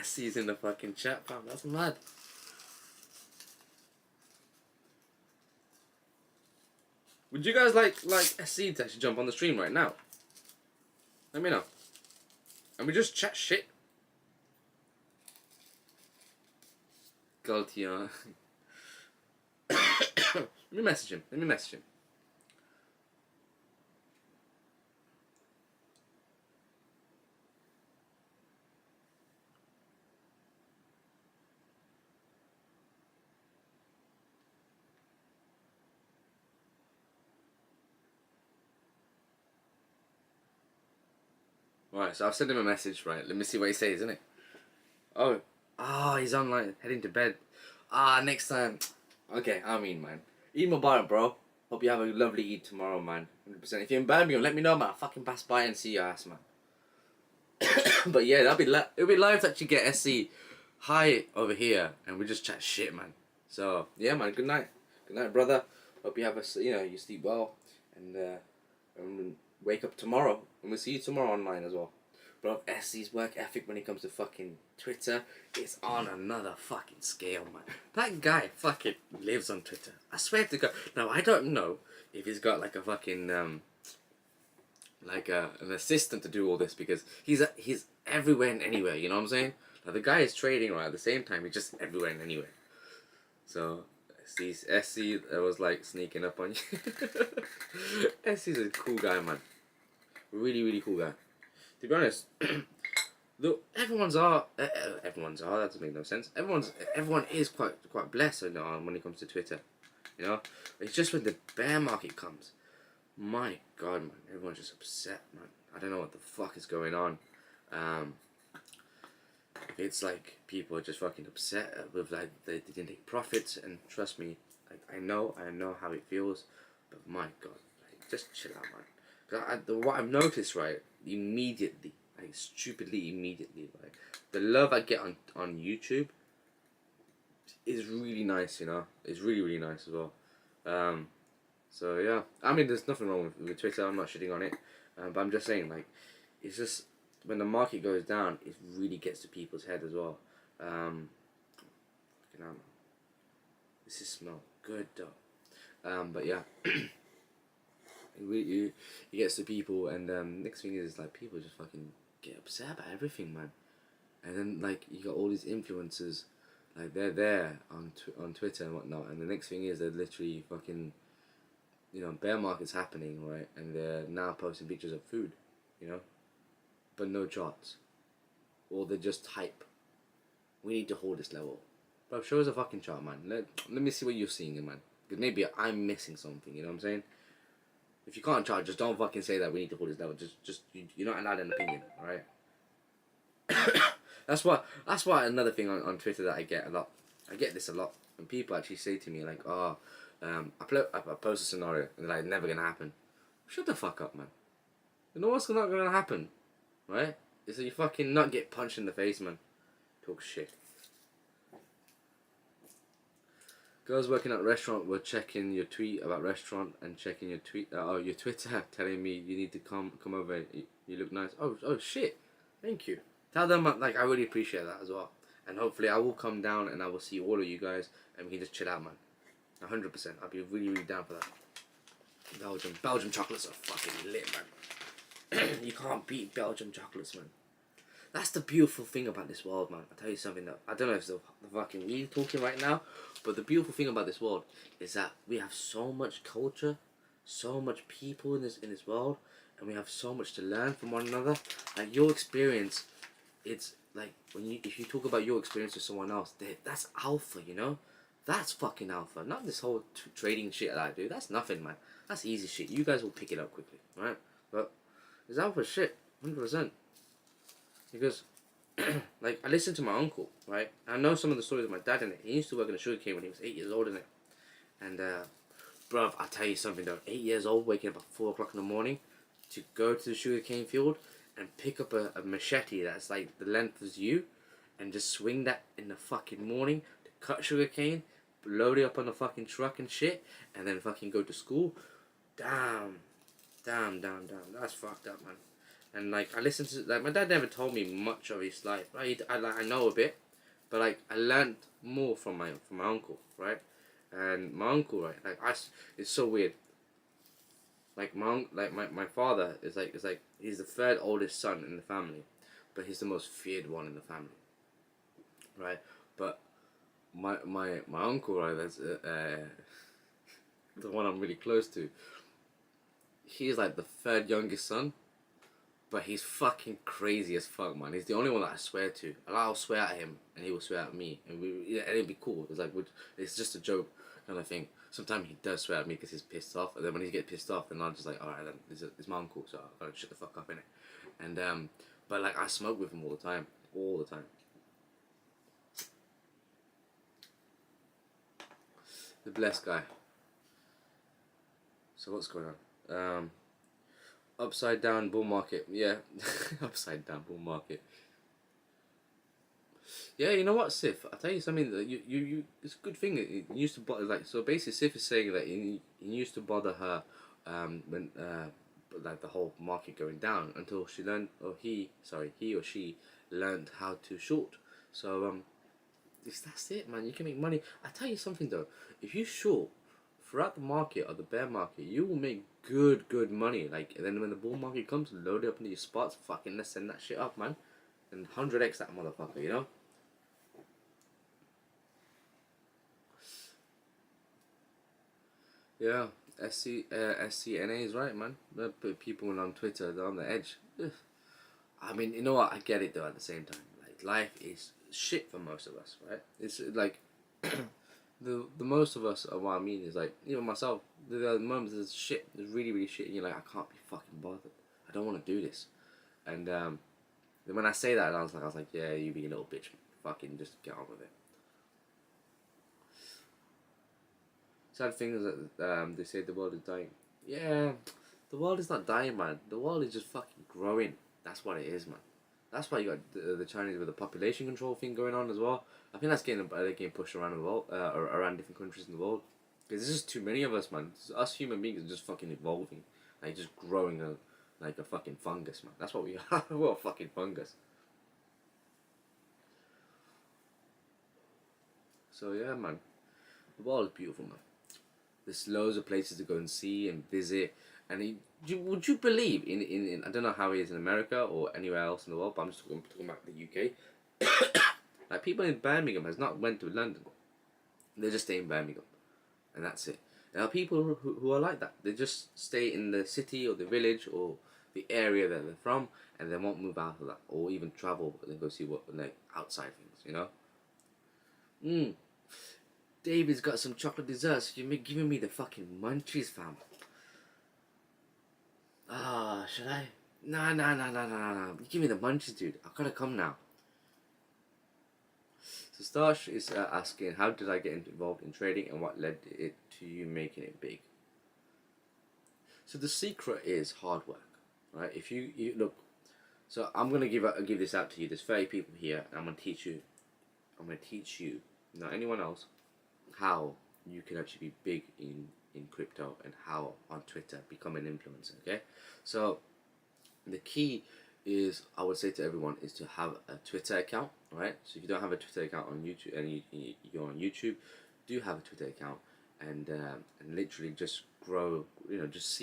[SPEAKER 1] SC's in the fucking chat, fam. That's mad. Would you guys like SC to actually jump on the stream right now? Let me know. And we just chat shit. Galtier. Let me message him. Right, so I've sent him a message, right? Let me see what he says, isn't it? Oh, he's online, heading to bed. Next time. Okay, I mean, man. Eid Mubarak, bro. Hope you have a lovely Eid tomorrow, man. 100%. If you're in Birmingham, let me know, man. I'll fucking pass by and see your ass, man. But yeah, it'll be live to actually get SC high over here, and we just chat shit, man. So yeah, man. Good night, brother. Hope you have you sleep well, and wake up tomorrow, and we'll see you tomorrow online as well. Bro, SC's work ethic when it comes to fucking Twitter is on another fucking scale, man. That guy fucking lives on Twitter. I swear to God. Now, I don't know if he's got like a fucking, an assistant to do all this, because he's everywhere and anywhere, you know what I'm saying? Like, the guy is trading right at the same time, he's just everywhere and anywhere. So, SC was like sneaking up on you. SC's a cool guy, man. Really, really cool guy. To be honest, look, everyone's that doesn't make no sense. Everyone is quite blessed, you know, when it comes to Twitter, you know. It's just when the bear market comes, my God, man, everyone's just upset, man. I don't know what the fuck is going on. It's like people are just fucking upset with like they didn't take profits, and trust me, like I know how it feels, but my God, like just chill out, man. What I've noticed, right, immediately, like stupidly immediately, like the love I get on YouTube is really nice, you know. It's really, really nice as well. So yeah, I mean, there's nothing wrong with Twitter. I'm not shitting on it, but I'm just saying, like, it's just when the market goes down, it really gets to people's head as well. This is smell good though. But yeah. It gets to people, and next thing is like people just fucking get upset about everything, man. And then like you got all these influencers, like they're there on Twitter and whatnot, and the next thing is they're literally fucking, you know, bear market's happening, right? And they're now posting pictures of food, you know, but no charts, or they're just hype. We need to hold this level, bro. Show us a fucking chart, man. Let me see what you're seeing, man. Because maybe I'm missing something. You know what I'm saying? If you can't chart, just don't fucking say that we need to hold this level. You're not allowed an opinion, alright? That's why another thing on Twitter that I get a lot. I get this a lot. and people actually say to me like, "Oh, I post a scenario and they're like, never gonna happen." Shut the fuck up, man. You know what's not gonna happen, right? Is that you fucking not get punched in the face, man. Talk shit. Girls working at a restaurant were checking your tweet about restaurant and checking your your Twitter, telling me you need to come over. You look nice. Oh shit, thank you. Tell them like I really appreciate that as well. And hopefully I will come down and I will see all of you guys and we can just chill out, man. 100%. I'll be really down for that. Belgium chocolates are fucking lit, man. You can't beat Belgium chocolates, man. That's the beautiful thing about this world, man. I'll tell you something that I don't know if it's the fucking weed talking right now, but the beautiful thing about this world is that we have so much culture, so much people in this world, and we have so much to learn from one another. Like your experience, it's like if you talk about your experience with someone else, that's alpha, you know. That's fucking alpha. Not this whole trading shit that I do. That's nothing, man. That's easy shit. You guys will pick it up quickly, right? But it's alpha shit, 100%. Because, like, I listened to my uncle, right? I know some of the stories of my dad in it. He used to work in a sugarcane when he was 8 years old in it. And, bruv, I'll tell you something though. 8 years old, waking up at 4 o'clock in the morning to go to the sugarcane field and pick up a machete that's like the length as you and just swing that in the fucking morning to cut sugarcane, load it up on the fucking truck and shit, and then fucking go to school. Damn. That's fucked up, man. And like I listened to like my dad never told me much of his life. Right? I know a bit, but like I learned more from my uncle, right? And my uncle, right? Like it's so weird. Like my father is like he's the third oldest son in the family, but he's the most feared one in the family, right? But my uncle, right? That's the one I'm really close to. He's like the third youngest son. But he's fucking crazy as fuck, man. He's the only one that I swear to. And I'll swear at him, and he will swear at me, and it'll be cool. It's like it's just a joke kind of thing. Sometimes he does swear at me because he's pissed off, and then when he gets pissed off, then I'm just like, all right, then it's my uncle, so I gotta shut the fuck up in it. And but like I smoke with him all the time. The blessed guy. So what's going on? Upside down bull market, yeah. Upside down bull market. Yeah, you know what, Sif? I'll tell you something that you it's a good thing. It used to bother like so. Basically, Sif is saying that he used to bother her, when like the whole market going down until she learned, or he or she learned how to short. So that's it, man. You can make money. I tell you something though. If you short throughout the market or the bear market, you will make good money. Like, and then when the bull market comes, load it up into your spots. Fucking let's send that shit up, man, and 100x that motherfucker. You know. Yeah, SCNA is right, man. The people on Twitter, they're on the edge. Ugh. I mean, you know what? I get it though. At the same time, like life is shit for most of us, right? It's like the most of us. What I mean is like even myself. The moments there's shit. There's really shit, and you're like, I can't be fucking bothered. I don't want to do this. And then when I say that, I was like, yeah, you be a little bitch. Fucking just get on with it. Sad thing is that they say the world is dying. Yeah, the world is not dying, man. The world is just fucking growing. That's what it is, man. That's why you got the Chinese with the population control thing going on as well. I think that's getting pushed around the world, around different countries in the world. Because there's just too many of us, man. Us human beings are just fucking evolving, like just growing like a fucking fungus, man. That's what we are. We're a fucking fungus. So yeah, man. The world is beautiful, man. There's loads of places to go and see and visit. And would you believe in I don't know how it is in America or anywhere else in the world, but I'm just talking about the UK. Like people in Birmingham has not went to London. They just stay in Birmingham, and that's it. There are people who are like that. They just stay in the city or the village or the area that they're from, and they won't move out of that or even travel and go see what like outside things. You know. David's got some chocolate desserts. You're giving me the fucking munchies, fam. Ah, should I? Nah. You give me the munchies, dude. I gotta come now. So Stash is asking, how did I get involved in trading and what led it to you making it big? So the secret is hard work, right? If you look, so I'm gonna give this out to you. There's 30 people here, and I'm gonna teach you. I'm gonna teach you, not anyone else, how you can actually be big in crypto and how on Twitter become an influencer. Okay, so the key is, I would say to everyone, is to have a Twitter account, right? So if you don't have a Twitter account on YouTube and you're on YouTube, do have a Twitter account and literally just grow. Just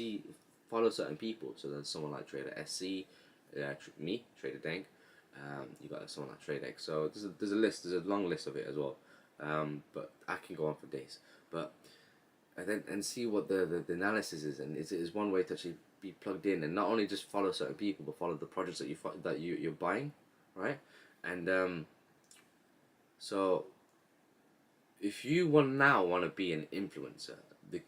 [SPEAKER 1] follow certain people. So there's someone like Trader SC, me, Trader Daink. You got someone like TradeX. So there's a list. There's a long list of it as well. But I can go on for days. But and see what the analysis is, and it's one way to actually be plugged in and not only just follow certain people, but follow the projects that you're buying, right? And so if you want to be an influencer, the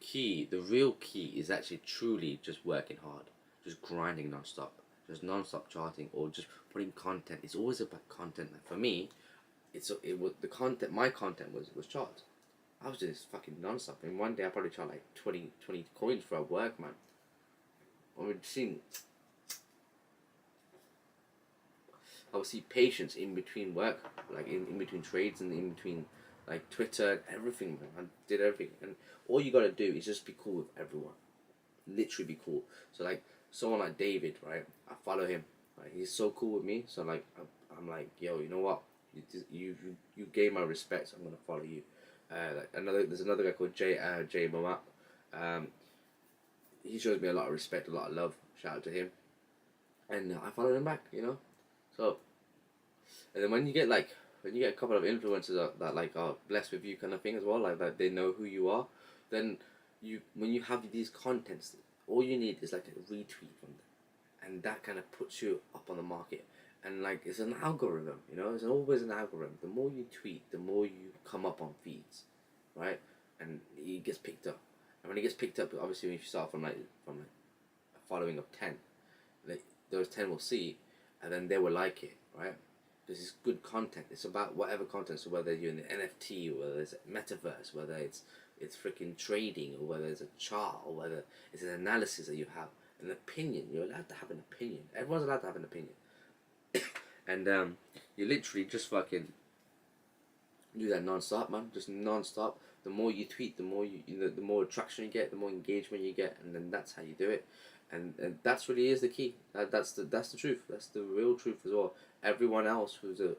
[SPEAKER 1] real key is actually truly just working hard, just grinding non-stop, just non-stop charting, or just putting content. It's always about content. Like for me, it was the content. My content was charts. I was just fucking non-stop. And one day I probably charged like 20 coins for our work, man. I would see patience in between work, like in between trades and in between like Twitter and everything, man. I did everything. And all you gotta do is just be cool with everyone. Literally be cool. So like someone like David, right? I follow him. Like, he's so cool with me. So like I'm like, yo, you know what? You gain my respect, so I'm gonna follow you. There's another guy called Jay Mamat. He shows me a lot of respect, a lot of love. Shout out to him, and I follow him back. So, and then when you get a couple of influencers that like are blessed with you, kind of thing as well, like that they know who you are, then when you have these contents, all you need is like a retweet from them, and that kind of puts you up on the market. And like it's an algorithm, it's always an algorithm. The more you tweet, the more you come up on feeds, right? And it gets picked up. And when it gets picked up, obviously when you start from a following of 10, like those 10 will see, and then they will like it, right? Because it's good content. It's about whatever content. So whether you're in the NFT, or whether it's metaverse, whether it's freaking trading, or whether it's a chart, or whether it's an analysis that you have, an opinion. You're allowed to have an opinion. Everyone's allowed to have an opinion. And you literally just fucking do that non-stop, man. Just non-stop. The more you tweet, the more the more traction you get, the more engagement you get, and then that's how you do it. And that's really is the key. That's the truth. That's the real truth as well. Everyone else who's an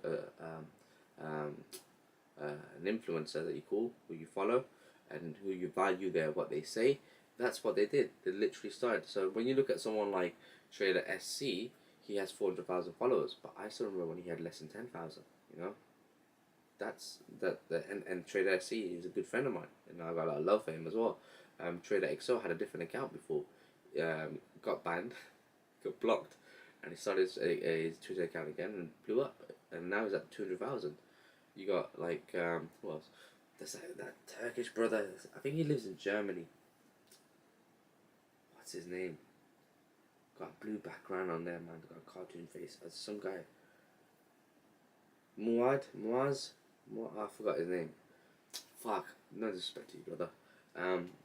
[SPEAKER 1] influencer that you call, who you follow, and who you value what they say, that's what they did. They literally started. So when you look at someone like Trader SC, he has 400,000 followers, but I still remember when he had less than 10,000. And Trader SC is a good friend of mine, and I got a lot of love for him as well. Trader XO had a different account before, got banned, got blocked, and he started his Twitter account again and blew up, and now he's at 200,000. You got like who else? There's that Turkish brother. I think he lives in Germany. What's his name? Got a blue background on there, man. Got a cartoon face. That's some guy. Muaz. I forgot his name. Fuck. No disrespect to you, brother.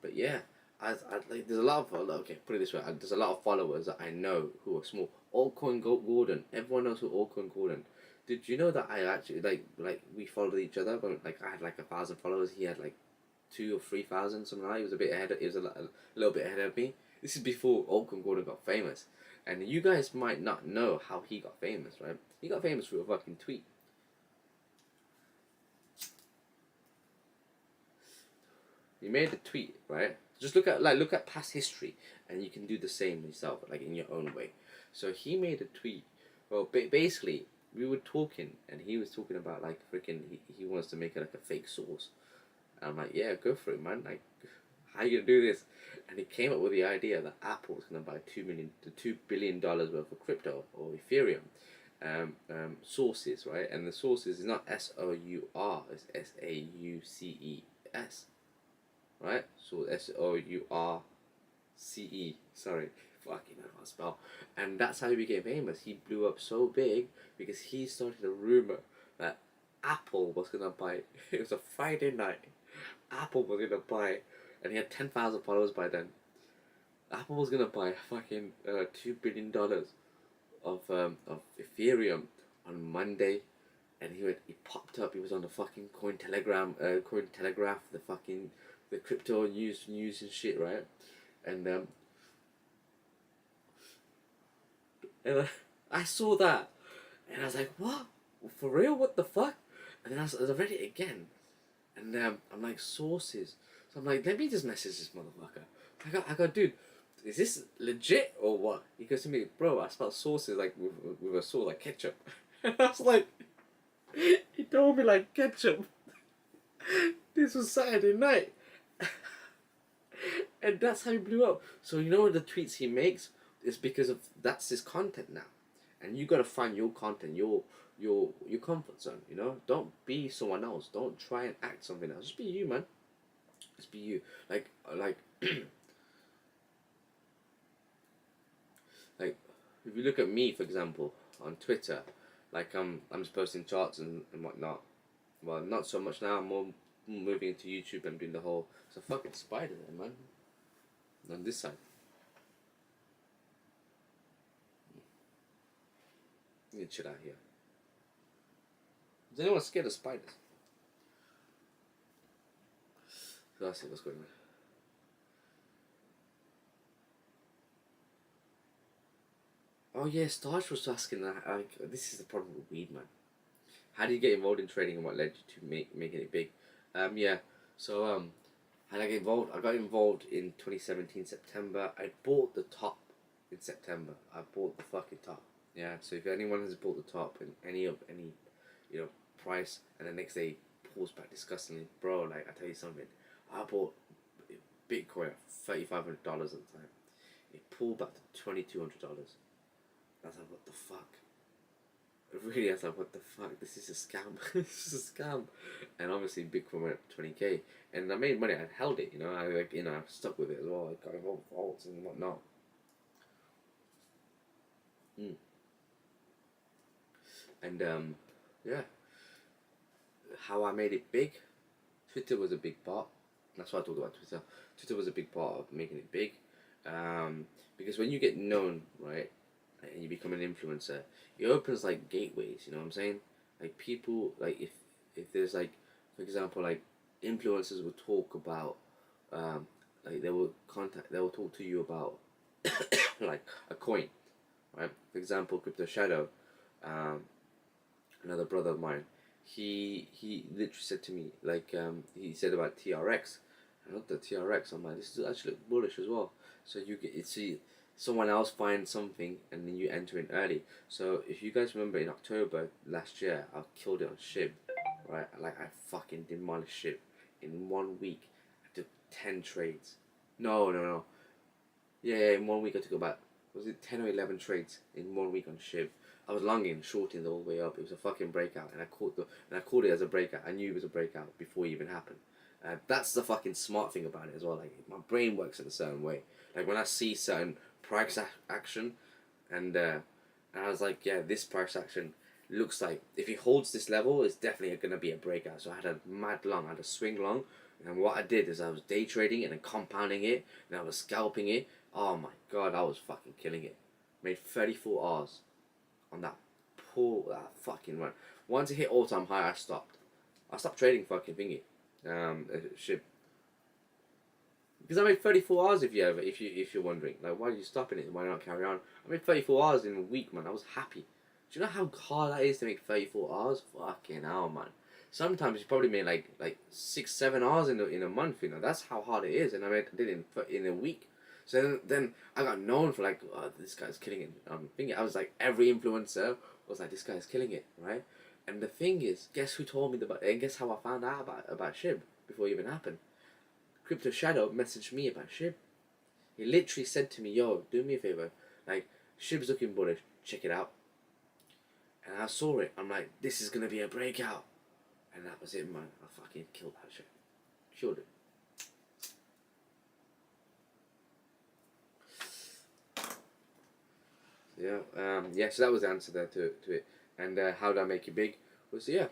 [SPEAKER 1] But yeah, like there's a lot of okay. Put it this way, there's a lot of followers that I know who are small. Altcoin Gordon. Everyone knows who Altcoin Gordon. Did you know that I actually like we followed each other? But like I had like 1,000 followers. He had like 2,000 or 3,000, something like that. He was a bit ahead. He was a little bit ahead of me. This is before Altcoin Gordon got famous. And you guys might not know how he got famous, right? He got famous through a fucking tweet. He made a tweet, right? Just look at past history, and you can do the same yourself, like in your own way. So he made a tweet. Well, basically, we were talking, and he was talking about like freaking. He wants to make it like a fake source. And I'm like, yeah, go for it, man. Like, how you gonna do this? And he came up with the idea that Apple was gonna buy $2 billion worth of crypto or Ethereum sources, right? And the sources is not SOUR, it's SAUCES, right? So SOURCE. Sorry, fucking I can't spell. And that's how he became famous. He blew up so big because he started a rumor that Apple was gonna buy. It was a Friday night. Apple was gonna buy, and he had 10,000 followers by then. Apple was gonna buy fucking $2 billion of Ethereum on Monday, and he popped up. He was on the fucking Cointelegraph, the crypto news and shit, right? And I saw that, and I was like, what? For real? What the fuck? And then I read it again, and I'm like, sources. So I'm like, let me just message this motherfucker. I go, dude, is this legit or what? He goes to me, bro, I spelled sources like with a sauce, like ketchup. And I was like, he told me like ketchup. This was Saturday night. And that's how he blew up. So you know the tweets he makes is because of that's his content now. And you gotta find your content, your comfort zone, you know? Don't be someone else. Don't try and act something else. Just be you, man. Just be you. Like like if you look at me, for example, on Twitter, like I'm just posting charts and whatnot. Well, not so much now. I'm more moving into YouTube and doing the whole. It's a fucking spider there, man. On this side. You need to chill out here. Is anyone scared of spiders? Let's see what's going on. Oh yeah, Starch was asking that. This is the problem with weed, man. How did you get involved in trading and what led you to making it big? Yeah. So how did I get involved? I got involved in 2017 September. I bought the top in September. I bought the fucking top. Yeah. So if anyone has bought the top in any you know, price, and the next day pulls back disgustingly, bro. Like I tell you something, I bought Bitcoin at $3,500 at the time. It pulled back to $2,200. I was like, what the fuck? Really, I was like, what the fuck? This is a scam. This is a scam. And obviously, Bitcoin went up to 20k, and I made money. I held it, you know. I stuck with it as well. I got involved with vaults and whatnot. Mm. And yeah, how I made it big. Twitter was a big part. That's why I talked about Twitter. Twitter was a big part of making it big, because when you get known, right, and you become an influencer, it opens like gateways. You know what I'm saying? Like people, like if there's like, for example, like influencers will talk about, like they will talk to you about like a coin, right? For example, Crypto Shadow, another brother of mine, he literally said to me like he said about TRX. I looked at TRX. I'm like, this is actually bullish as well. So you get see someone else finds something and then you enter in early. So if you guys remember in October last year, I killed it on SHIB, right? Like I fucking demolished SHIB in 1 week. I took 10 trades. No. Yeah, in 1 week I took about, was it 10 or 11 trades in 1 week on SHIB. I was longing, shorting the whole way up. It was a fucking breakout, and I called it as a breakout. I knew it was a breakout before it even happened. That's the fucking smart thing about it as well. Like my brain works in a certain way. Like when I see certain price action, and I was like, yeah, this price action looks like if it holds this level, it's definitely gonna be a breakout. So I had a mad long, I had a swing long, and what I did is I was day trading it and then compounding it, and I was scalping it. Oh my god, I was fucking killing it. Made 34 R's on that fucking run. Once it hit all time high, I stopped. I stopped trading fucking thingy, SHIB, because I made 34 hours. If you're wondering, like, why are you stopping it? Why not carry on? I made 34 hours in a week, man. I was happy. Do you know how hard that is to make 34 hours? Fucking hell, man. Sometimes you probably made like 6-7 hours in a month. You know, that's how hard it is. And did it in a week. So then I got known for like, oh, this guy's killing it. I was like, every influencer was like, this guy's killing it, right? And the thing is, guess who told me and guess how I found out about SHIB before it even happened? Crypto Shadow messaged me about SHIB. He literally said to me, yo, do me a favor, like, SHIB's looking bullish, check it out. And I saw it, I'm like, this is gonna be a breakout. And that was it, man. I fucking killed that shit. Killed it. Yeah, so that was the answer there to it. And how do I make it big? Was, yeah,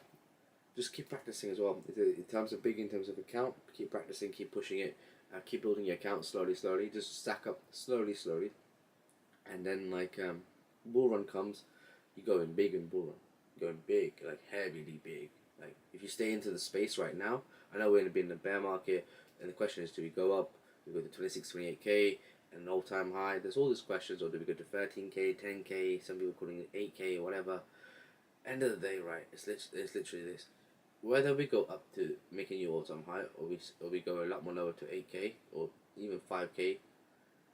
[SPEAKER 1] just keep practicing as well. In terms of in terms of account, keep practicing, keep pushing it, keep building your account slowly. Just stack up slowly, and then like bull run comes, you go in big in bull run, going big, like heavily big. Like if you stay into the space right now, I know we're going to be in the bear market, and the question is, do we go up? Do we go to 26, 28K, an all-time high? There's all these questions, or do we go to 13K, 10K? Some people calling it 8K or whatever. End of the day, right? It's literally this. Whether we go up to making new all-time high, or we go a lot more lower to 8K or even 5K,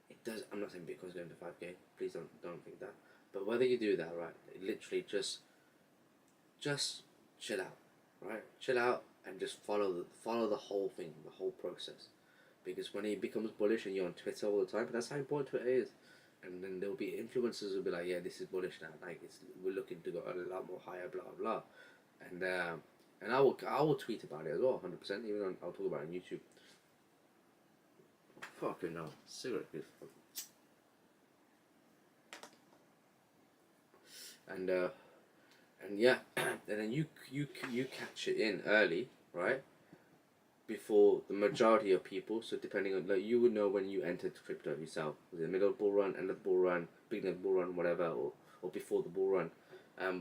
[SPEAKER 1] it does. I'm not saying Bitcoin's going to 5K. Please don't think that. But whether you do that, right? Literally just chill out, right? Chill out and just follow the whole thing, the whole process. Because when it becomes bullish and you're on Twitter all the time, but that's how important Twitter is. And then there'll be influencers who'll be like, yeah, this is bullish now. Like we're looking to go a lot more higher, blah blah. And I will tweet about it as well, 100%. Even though I'll talk about it on YouTube. Fucking no, cigarette. And yeah, and then you catch it in early, right? Before the majority of people. So depending on, like, you would know when you entered crypto yourself, was it the middle of the bull run, end of the bull run, beginning of the bull run, whatever, or before the bull run.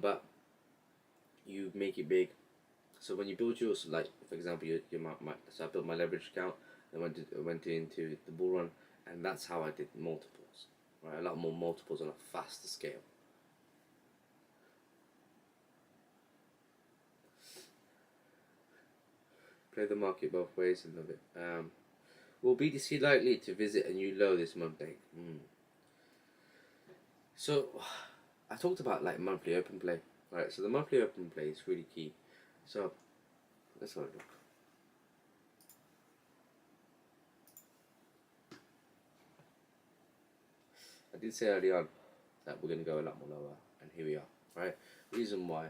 [SPEAKER 1] But you make it big. So when you build yours, like for example, so I built my leverage account and went into the bull run, and that's how I did multiples, right? A lot more multiples on a faster scale. Play the market both ways and love it. Will BTC likely to visit a new low this month, Daink? So, I talked about like monthly open play, right? So the monthly open play is really key. So, let's have a look. I did say early on that we're going to go a lot more lower, and here we are, right? Reason why,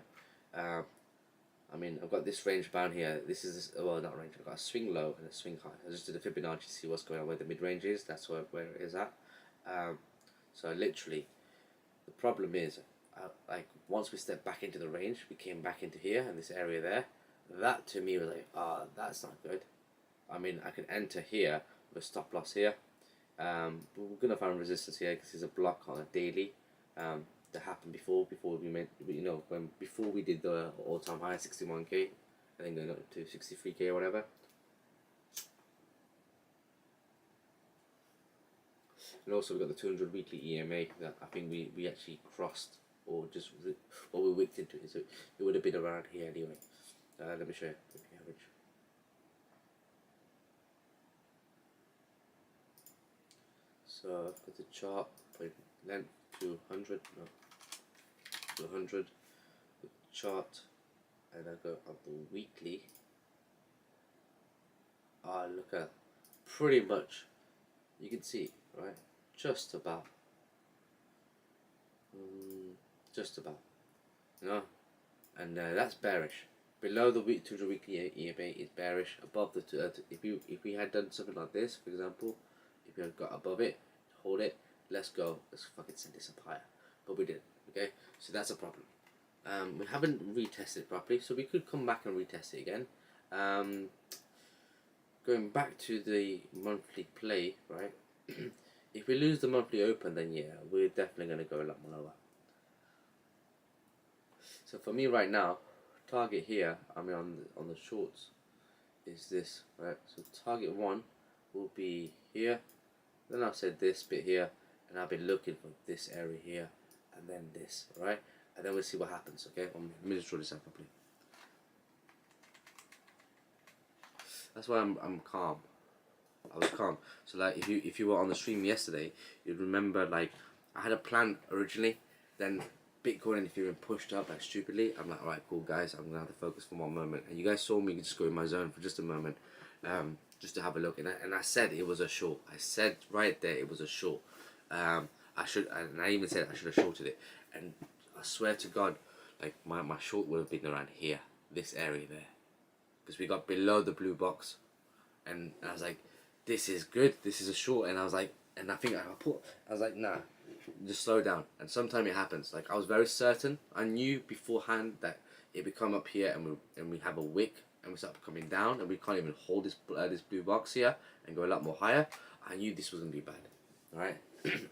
[SPEAKER 1] I mean, I've got this range bound here. This is, well, not range, I've got a swing low and a swing high. I just did a Fibonacci to see what's going on, where the mid-range is. That's where it is at. So literally, the problem is, like, once we stepped back into the range, we came back into here, and this area there. That, to me, was like, that's not good. I mean, I can enter here with a stop loss here. But we're going to find resistance here, because there's a block on a daily. That happened before we made, before we did the all-time high 61K, and then going up to 63K or whatever. And also we got the 200 weekly EMA that I think we actually crossed, or we wicked into it, so it would have been around here anyway. Let me show you the average. So I've got the chart, point length to 100, no, to 100, the chart, and I go up the weekly. Look at, pretty much, you can see, right, just about, you know, and that's bearish. Below the 200 weekly EMA is bearish. Above the if we had done something like this, for example, if we had got above it, hold it, let's go, let's fucking send this up higher, but we didn't. Okay, so that's a problem. We haven't retested properly, so we could come back and retest it again. Going back to the monthly play, right? If we lose the monthly open, then yeah, we're definitely going to go a lot more lower. So for me right now, target here, I mean on the shorts, is this, right? So target 1 will be here. Then I've said this bit here, and I've been looking for this area here, and then this, right? And then we'll see what happens. Okay, let me just draw this out properly. That's why I'm calm. I was calm. So like if you were on the stream yesterday, you'd remember like I had a plan originally, then Bitcoin and Ethereum pushed up like stupidly. I'm like, alright, cool guys, I'm gonna have to focus for one moment. And you guys saw me just go in my zone for just a moment, just to have a look. And I said it was a short. I said right there it was a short. I even said I should have shorted it. And I swear to God, like my short would have been around here, this area there, because we got below the blue box, and I was like, this is good, this is a short. And I was like, and I think I was like, nah, just slow down. And sometimes it happens. Like I was very certain, I knew beforehand that it become up here, and we have a wick, and we start coming down, and we can't even hold this this blue box here and go a lot more higher. I knew this was gonna be bad. All right,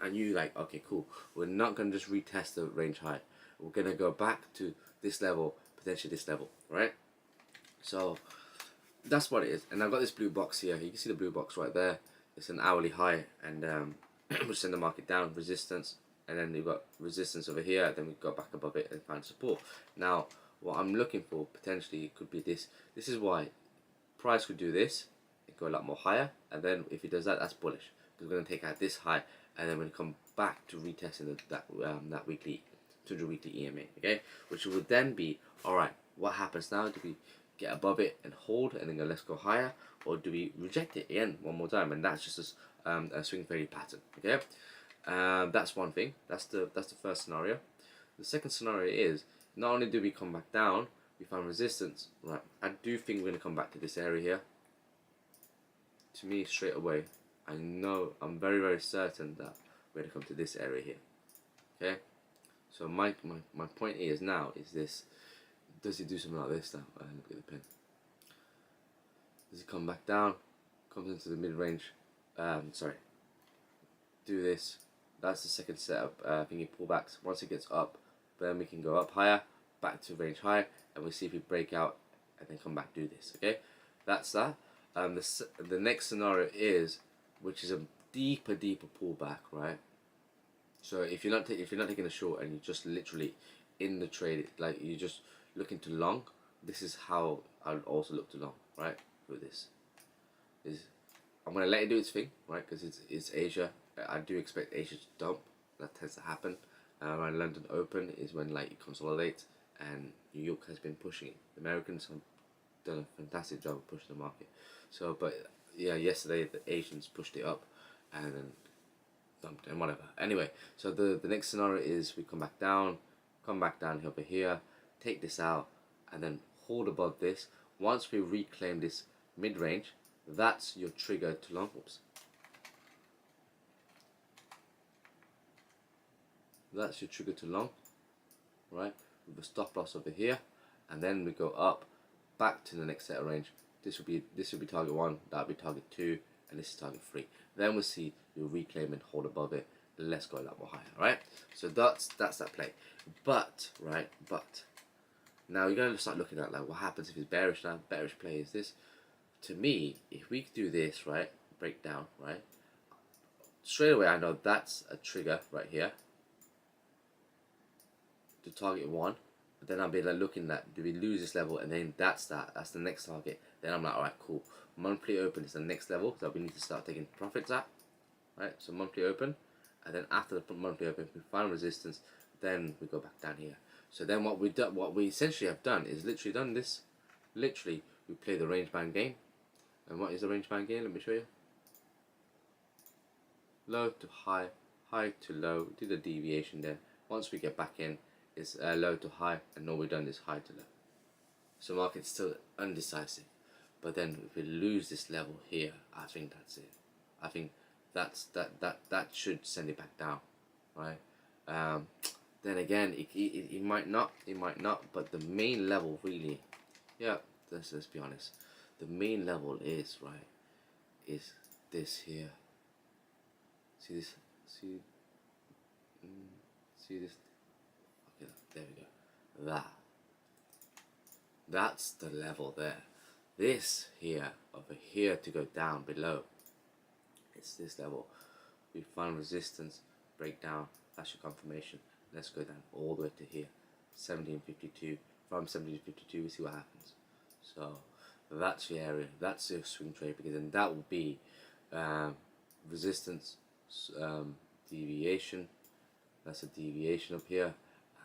[SPEAKER 1] I knew like, okay, cool. We're not gonna just retest the range high. We're gonna go back to this level, potentially this level, right? So that's what it is. And I've got this blue box here. You can see the blue box right there. It's an hourly high, and we'll send the market down, resistance, and then you've got resistance over here. Then we go back above it and find support. Now, what I'm looking for potentially could be this. This is why price could do this, it go a lot more higher, and then if it does that, that's bullish. Because we're going to take out this high, and then we'll come back to retesting that weekly 200 weekly EMA, okay, which would then be, all right, what happens now? Do we get above it and hold, and then go, let's go higher, or do we reject it again one more time? And that's just a swing trading pattern, okay. That's one thing. That's the first scenario. The second scenario is, not only do we come back down, we find resistance, right? I do think we're going to come back to this area here. To me, straight away, I know, I'm very, very certain that we're going to come to this area here, okay. So my point is now is this: does it do something like this now? Look at the pen. Does it come back down? Comes into the mid range. Sorry. Do this. That's the second setup. Thingy pullbacks. Once it gets up, then we can go up higher, back to range high, and we'll see if we break out, and then come back do this. Okay, that's that. The next scenario is, which is a deeper pullback, right? So if you're not taking a short and you're just literally in the trade, like you're just looking to long, this is how I would also look to long, right? With this, I'm gonna let it do its thing, right? Because it's Asia. I do expect Asia to dump. That tends to happen. Around London Open is when like it consolidates, and New York has been pushing it. The Americans have done a fantastic job of pushing the market. So, but yeah, yesterday the Asians pushed it up, and then dumped and whatever. Anyway, so the next scenario is we come back down over here, take this out, and then hold above this. Once we reclaim this mid range, that's your trigger to long. Oops. That's your trigger to long, right? With a stop loss over here, and then we go up, back to the next set of range. This will be target 1, that will be target 2, and this is target 3. Then we'll see you reclaim and hold above it. Let's go a lot more higher, right? So that's that play. But now you're gonna start looking at like what happens if it's bearish now. Bearish play is this. To me, if we do this, right, break down, right, straight away I know that's a trigger right here to target 1. But then I'll be like looking at, do we lose this level, and then that's the next target. Then I'm like, alright, cool. Monthly open is the next level that we need to start taking profits at, right? So monthly open, and then after the monthly open, we find resistance, then we go back down here. So then what we essentially have done is literally done this. Literally, we play the range band game. And what is the range band game? Let me show you. Low to high, high to low. Do the deviation there. Once we get back in, it's low to high, and all we've done is high to low. So market's still undecisive. But then if we lose this level here, I think that's it. I think that should send it back down, right? Then again, it might not, but the main level really, yeah, let's be honest, the main level is, right, is this here. See this? See this? Okay, there we go. That's the level there. This here, over here to go down below, it's this level. We find resistance, break down, that's your confirmation. Let's go down all the way to here, 1752. From 1752, we see what happens. So that's the area, that's your swing trade, because then that will be resistance, deviation. That's a deviation up here,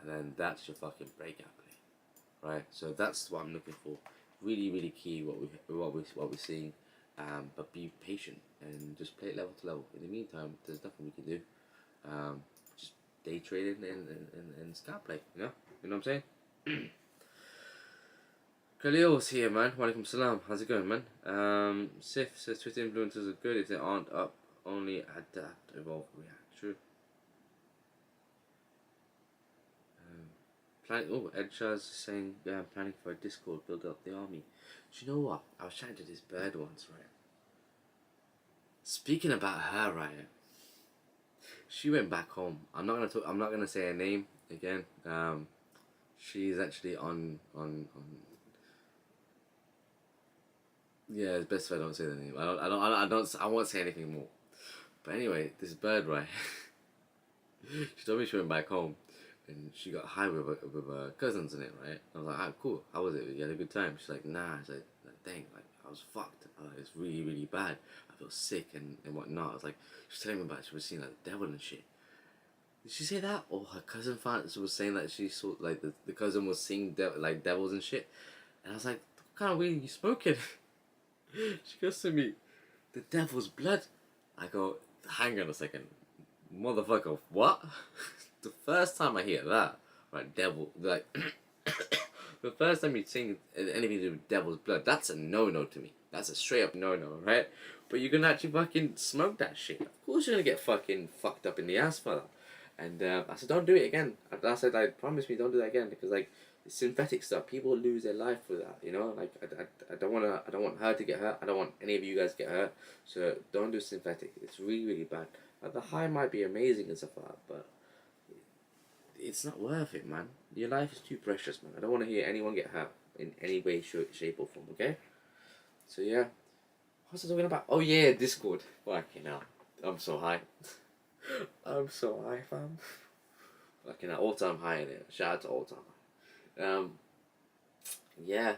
[SPEAKER 1] and then that's your fucking breakout play, right? So that's what I'm looking for. Really key what we're seeing, but be patient and just play it level to level. In the meantime, there's nothing we can do. Just day trading and scalp play. You know what I'm saying? Khalil's here, man. Walaikum salam. How's it going, man? Sif says Twitter influencers are good if they aren't up. Only adapt, evolve, react. True. Ed Shah's saying planning for a Discord, build up the army. Do you know what? I was chatting to this bird once, right? Speaking about her, right? She went back home. I'm not gonna talk. I'm not gonna say her name again. She's actually on. Yeah, it's best if I don't say the name. I won't say anything more. But anyway, this bird, right? She told me she went back home, and she got high with her cousins in it, right? I was like, ah, cool. How was it? You had a good time? She's like, nah. She's like dang, like I was fucked. It's really, really bad. I feel sick and whatnot. I was like, she's telling me about she was seeing like the devil and shit. Did she say that? Or her cousin was saying that she saw like the cousin was seeing like devils and shit. And I was like, what kind of weed are you smoking? She goes to me, the devil's blood. I go, hang on a second, motherfucker, what? The first time I hear that, right, devil, like, the first time you sing anything to do with devil's blood, that's a no-no to me. That's a straight up no-no, right? But you're gonna actually fucking smoke that shit. Of course you're gonna get fucking fucked up in the ass for that. And I said, don't do it again. I said, like, promise me, don't do that again, because like it's synthetic stuff. People lose their life with that, you know. Like I don't want her to get hurt. I don't want any of you guys to get hurt. So don't do synthetic. It's really, really bad. Like, the high might be amazing and stuff like that, but it's not worth it, man. Your life is too precious, man. I don't want to hear anyone get hurt in any way, shape, or form. Okay. So yeah, what's I talking about? Oh yeah, Discord. Fucking hell, I'm so high. I'm so high, fam. Fucking hell, all time high in it. Shout out to all time high. Yeah.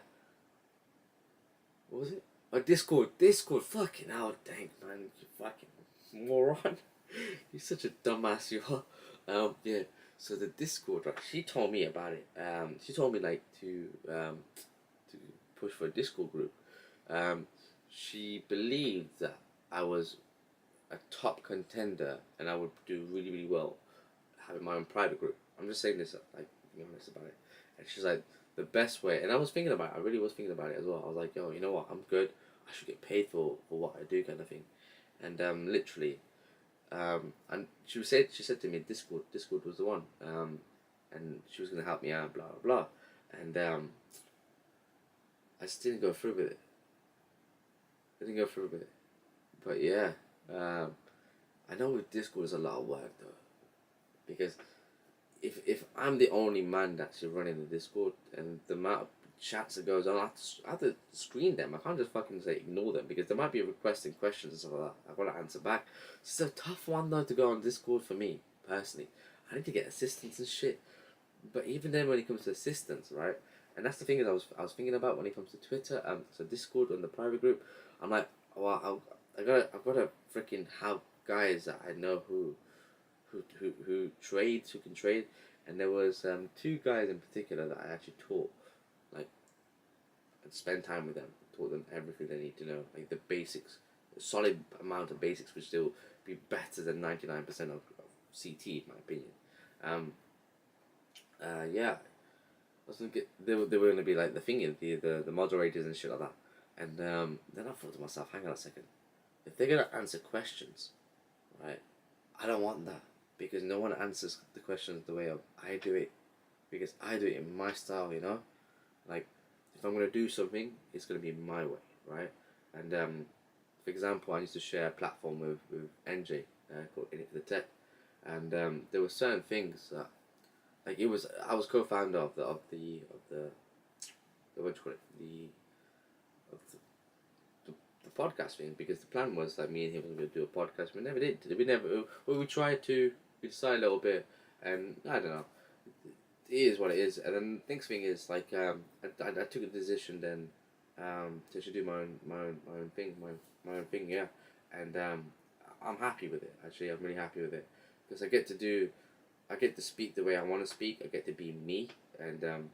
[SPEAKER 1] What was it? Oh, Discord. Fucking hell, dang, man. You fucking moron. You're such a dumbass, you are. Yeah. So the Discord, right? She told me about it. She told me like to push for a Discord group. She believed that I was a top contender and I would do really, really well having my own private group. I'm just saying this, like, being honest about it. And she's like, the best way, and I was thinking about it, I really was thinking about it as well. I was like, yo, you know what, I'm good. I should get paid for what I do, kind of thing. And literally, and she said to me, Discord was the one. And she was gonna help me out, blah blah blah. And I just didn't go through with it. But yeah, I know with Discord is a lot of work though, because if I'm the only man that's running the Discord and the amount of chats that goes on, I have to screen them. I can't just fucking say ignore them, because there might be requesting questions and stuff like that. I've got to answer back. It's a tough one though to go on Discord for me personally. I need to get assistance and shit. But even then, when it comes to assistance, right? And that's the thing that I was thinking about when it comes to Twitter. So Discord and the private group, I'm like, well, I've got to freaking have guys that I know who trades, who can trade. And there was two guys in particular that I actually taught, like, and spend time with them, taught them everything they need to know, like the basics, a solid amount of basics, which still be better than 99% of CT in my opinion. Yeah, I was thinking they were going to be like the thingy, the moderators and shit like that. And then I thought to myself, hang on a second, if they're gonna answer questions, right? I don't want that, because no one answers the questions the way I do it, because I do it in my style, you know. Like, if I'm gonna do something, it's gonna be my way, right? And for example, I used to share a platform with NJ called In It For The Tech, and there were certain things that, like, I was co-founder of the what do you call it, the podcast thing, because the plan was that me and him were going to do a podcast. We never did. We tried to. We decided a little bit, and I don't know. It is what it is. And then the next thing is, like, I took a decision then to actually do my own thing, yeah. And I'm happy with it. Actually, I'm really happy with it, because I get to speak the way I want to speak. I get to be me, and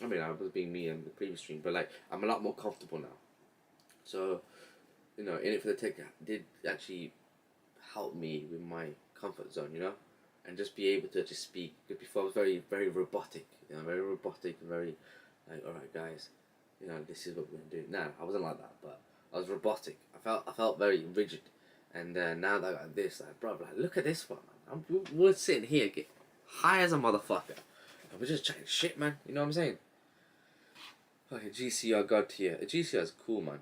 [SPEAKER 1] I mean, I was being me in the previous stream, but like, I'm a lot more comfortable now. So, you know, In It For The Tech did actually help me with my comfort zone, you know, and just be able to just speak. Because before I was very, very robotic, you know, very robotic and very like, all right, guys, you know, this is what we're gonna do. Nah, I wasn't like that, but I was robotic. I felt very rigid, and now that I got this, like, bro, like, look at this one, man. We're sitting here, get high as a motherfucker, we're just chatting shit, man. You know what I'm saying? Fucking GCR god tier. A GCR is cool, man.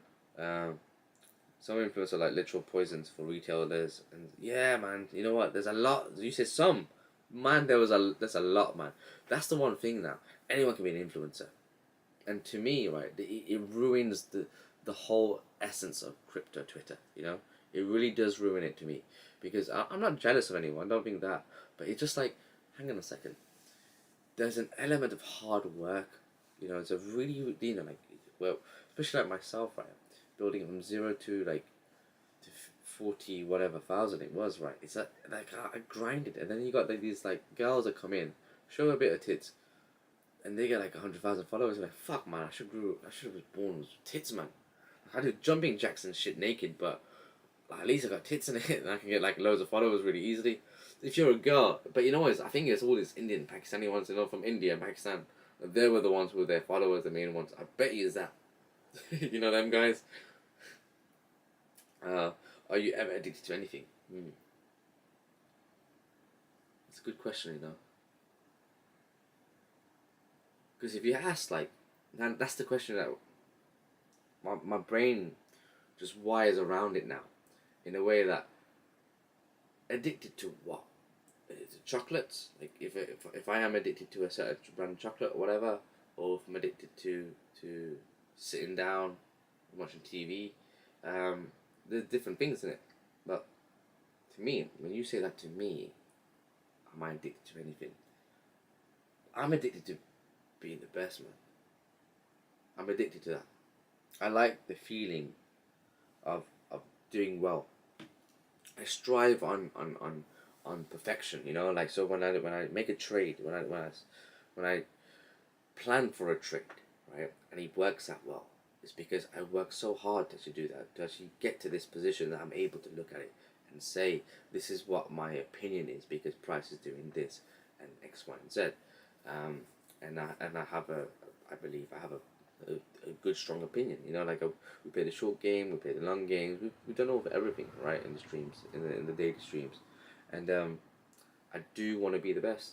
[SPEAKER 1] Some influencers are like literal poisons for retailers, and yeah, man. You know what? There's a lot. You said some, man. There's a lot, man. That's the one thing now. Anyone can be an influencer, and to me, right, it ruins the whole essence of crypto Twitter. You know, it really does ruin it to me, because I'm not jealous of anyone. I don't think that, but it's just like, hang on a second. There's an element of hard work. You know, it's a really, you know, like, well, especially like myself, right, building from zero to like to 40 whatever thousand it was, right. It's like I grinded, and then you got like these like girls that come in, show a bit of tits, and they get like 100,000 followers. Like, fuck, man, I should have been born with tits, man. I do jumping jacks and shit naked, but like, at least I got tits in it, and I can get like loads of followers really easily. If you're a girl, but you know what? I think it's all these Indian, Pakistani ones, you know, from India and Pakistan. They were the ones with their followers, the main ones. I bet you is that. You know them guys. Are you ever addicted to anything? It's a good question, you know. Because if you ask, like, that's the question that my brain just wires around it now, in a way that addicted to what? Is it chocolates? Like if I am addicted to a certain brand of chocolate or whatever, or if I'm addicted to sitting down and watching TV, there's different things in it. But to me, when you say that to me, am I addicted to anything? I'm addicted to being the best, man. I'm addicted to that. I like the feeling of doing well. I strive on perfection, you know. Like, so when I make a trade, when I plan for a trade, right, and it works out well, it's because I work so hard to do that, to actually get to this position that I'm able to look at it and say, this is what my opinion is because price is doing this and X, Y, and Z, and I have I believe I have a good strong opinion, you know. Like, we play the short game, we play the long games, we've done over everything, right, in the streams, in the daily streams, and I do want to be the best.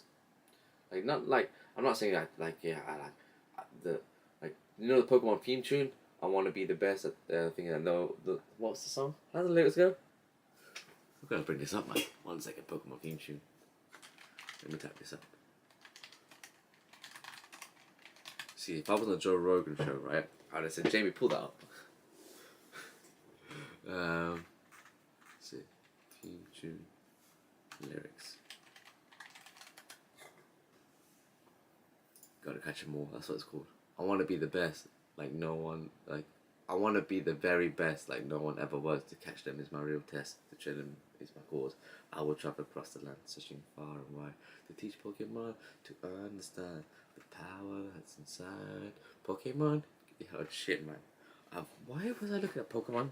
[SPEAKER 1] Like, not like, I'm not saying that like, yeah, I like the, like, you know, the Pokemon theme tune. I want to be the best at thing. I know the what's the song? How does the lyrics go? I'm gonna bring this up, man. 1 second, Pokemon theme tune. Let me tap this up. See, if I was on a Joe Rogan show, right, I'd have said, Jamie, pull that up. Let's see, theme tune lyrics. Gotta catch 'em all. That's what it's called. I want to be the best, like no one. Like, I want to be the very best, like no one ever was. To catch them is my real test. To train them is my cause. I will travel across the land, searching far and wide to teach Pokemon to understand the power that's inside Pokemon. Oh shit, man. Why was I looking at Pokemon?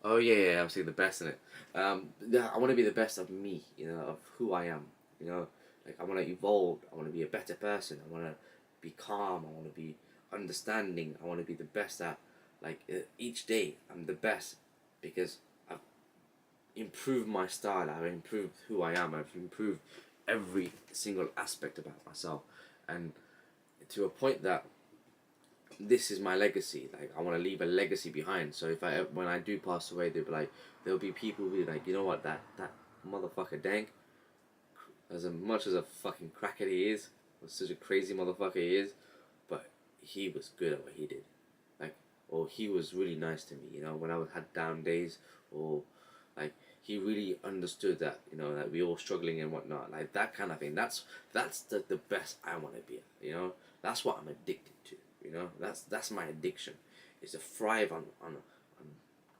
[SPEAKER 1] Oh yeah, I'm seeing the best in it. Yeah, I want to be the best of me, you know, of who I am, you know. Like, I want to evolve. I want to be a better person. I want to be calm. I want to be understanding. I want to be the best at, like, each day I'm the best because I've improved my style. I've improved who I am. I've improved every single aspect about myself, and to a point that this is my legacy. Like, I want to leave a legacy behind. So when I do pass away, there'll be people who be like, you know what, that motherfucker Daink, as much as a fucking crackhead he is, was such a crazy motherfucker he is, but he was good at what he did. Like, or he was really nice to me, you know, when I had down days, or like, he really understood that, you know, that we all struggling and whatnot, like that kind of thing. That's the best I want to be at, you know. That's what I'm addicted to, you know. That's my addiction, is to thrive on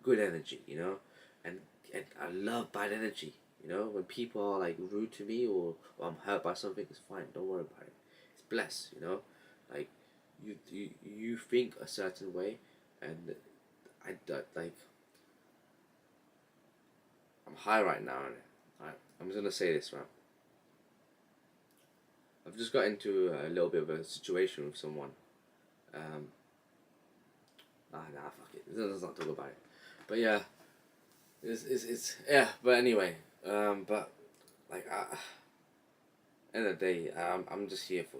[SPEAKER 1] good energy, you know, and I love bad energy. You know, when people are like rude to me, or I'm hurt by something, it's fine. Don't worry about it. It's blessed. You know, like, you think a certain way, and like, I'm high right now. And I'm just gonna say this, right. I've just got into a little bit of a situation with someone. Fuck it. Let's not talk about it. But yeah, it's yeah. But anyway, but like, End of the day, I'm just here for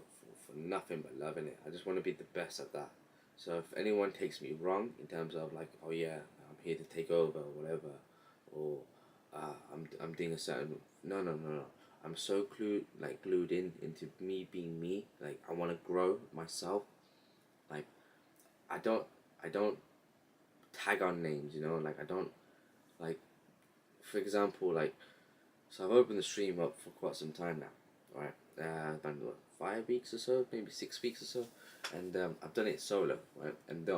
[SPEAKER 1] nothing but loving it. I just want to be the best at that. So if anyone takes me wrong in terms of like, oh yeah, I'm here to take over or whatever, or I'm doing a certain, no. I'm so glued in into me being me. Like I want to grow myself. Like I don't I don't tag on names, you know. Like I don't like, for example, like, so I've opened the stream up for quite some time now, right? About what, 5 weeks or so, maybe 6 weeks or so, and I've done it solo, right? And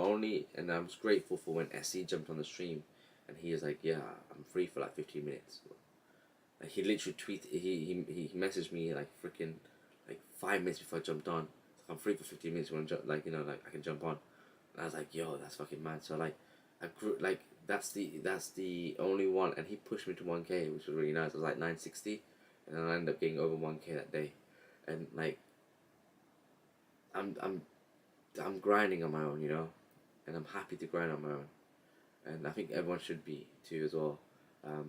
[SPEAKER 1] I was grateful for when SE jumped on the stream, and he was like, "Yeah, I'm free for like 15 minutes." Like he literally he messaged me like freaking like 5 minutes before I jumped on. I'm free for 15 minutes when like, you know, like I can jump on. And I was like, "Yo, that's fucking mad." So like, I grew like that's the only one, and he pushed me to 1K, which was really nice. I was like 960, and then I ended up getting over 1K that day, and like I'm I'm I'm grinding on my own, you know, and I'm happy to grind on my own, and I think everyone should be too as well.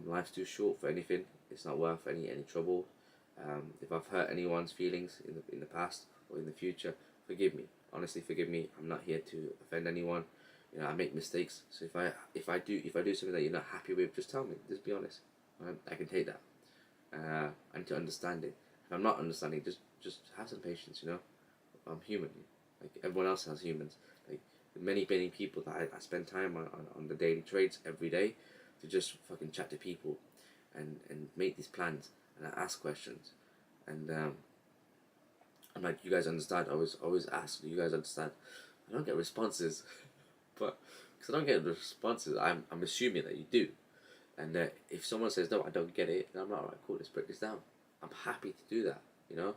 [SPEAKER 1] Life's too short for anything. It's not worth any trouble. If I've hurt anyone's feelings in the past or in the future, forgive me. Honestly, forgive me. I'm not here to offend anyone. You know, I make mistakes. So if I do something that you're not happy with, just tell me. Just be honest. Right? I can take that. I need to understand it. If I'm not understanding, just have some patience. You know, I'm human. Like everyone else has humans. Like many people that I spend time on the daily trades every day to just fucking chat to people and make these plans and I ask questions and I'm like, you guys understand? I always ask, do you guys understand? I don't get responses, but because I don't get the responses, I'm assuming that you do. And if someone says no, I don't get it, then I'm like, alright, cool, let's break this down. I'm happy to do that, you know,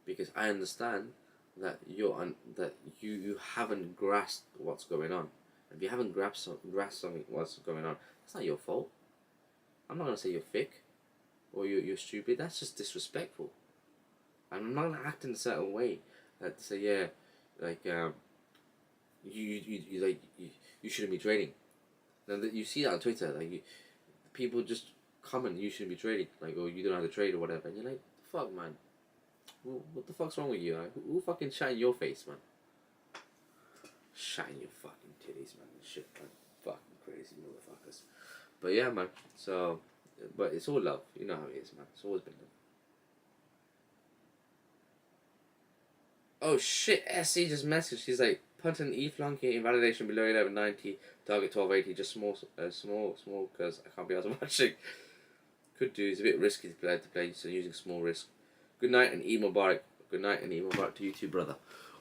[SPEAKER 1] because I understand that you haven't grasped what's going on. If you haven't grasped something what's going on, it's not your fault. I'm not gonna say you're thick or you're stupid. That's just disrespectful. And I'm not gonna act in a certain way that say yeah, like you shouldn't be trading. Now that you see that on Twitter, like people just comment you shouldn't be trading, like, or you don't know how to trade or whatever, and you're like, fuck man, what the fuck's wrong with you? Like, who fucking shine your face, man? Shine your fucking titties, man. Shit, man. Fucking crazy motherfuckers. But yeah, man. So, but it's all love. You know how it is, man. It's always been love. Oh shit, SC just messaged. He's like, punt an E flunky invalidation below 1190, target 1280, just small, because I can't be asked watching. Could do, it's a bit risky to play, so using small risk. Good night and Eid Mubarak. Good night and Eid Mubarak to you too, brother.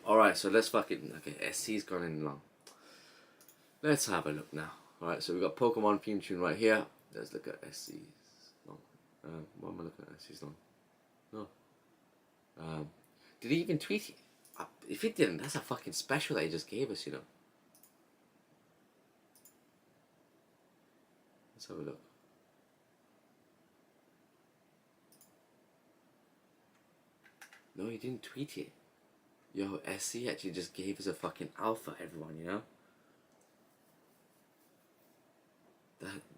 [SPEAKER 1] Alright, so let's fucking, okay, SC's gone in long. Let's have a look now. Alright, so we've got Pokemon theme tune right here. Let's look at SC's long. What am I looking at? SC's long. No. Did he even tweet it? If he didn't, that's a fucking special that he just gave us, you know. Let's have a look. No, he didn't tweet it. Yo, SC actually just gave us a fucking alpha, everyone, you know?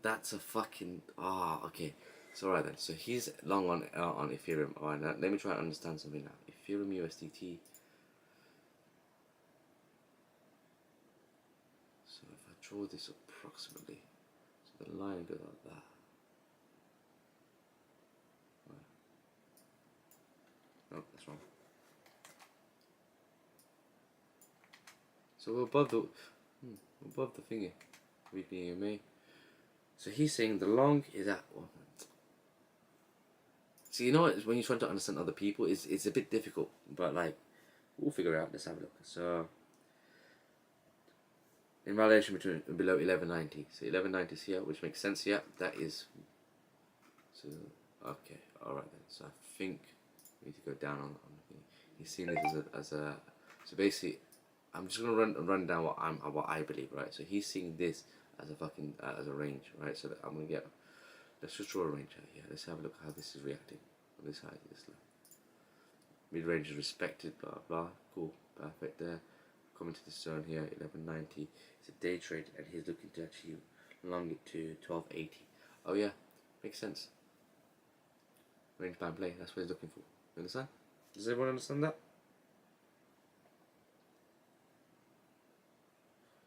[SPEAKER 1] That's a fucking... okay. So alright then. So he's long on Ethereum. Alright, now let me try and understand something now. Ethereum USDT. So if I draw this approximately, so the line goes like that. Right. No, that's wrong. So we're above the thingy. Weekly EMA. So he's saying the long is at. Oh, so you know what? When you're trying to understand other people, it's a bit difficult. But like, we'll figure it out. Let's have a look. So invalidation between below 1190. So 1190 is here, which makes sense. Yeah, that is. So okay, all right then. So I think we need to go down on. He's seeing this as a. So basically, I'm just gonna run down what I believe, right? So he's seeing this as a fucking as a range, right? So that I'm gonna get. Let's just draw a range out here. Let's have a look how this is reacting on this side. This mid range is respected. Blah blah. Cool. Perfect there. Coming to the zone here. 1190. It's a day trade, and he's looking to achieve long it to 1280. Oh yeah, makes sense. Range band play. That's what he's looking for. You understand? Does everyone understand that?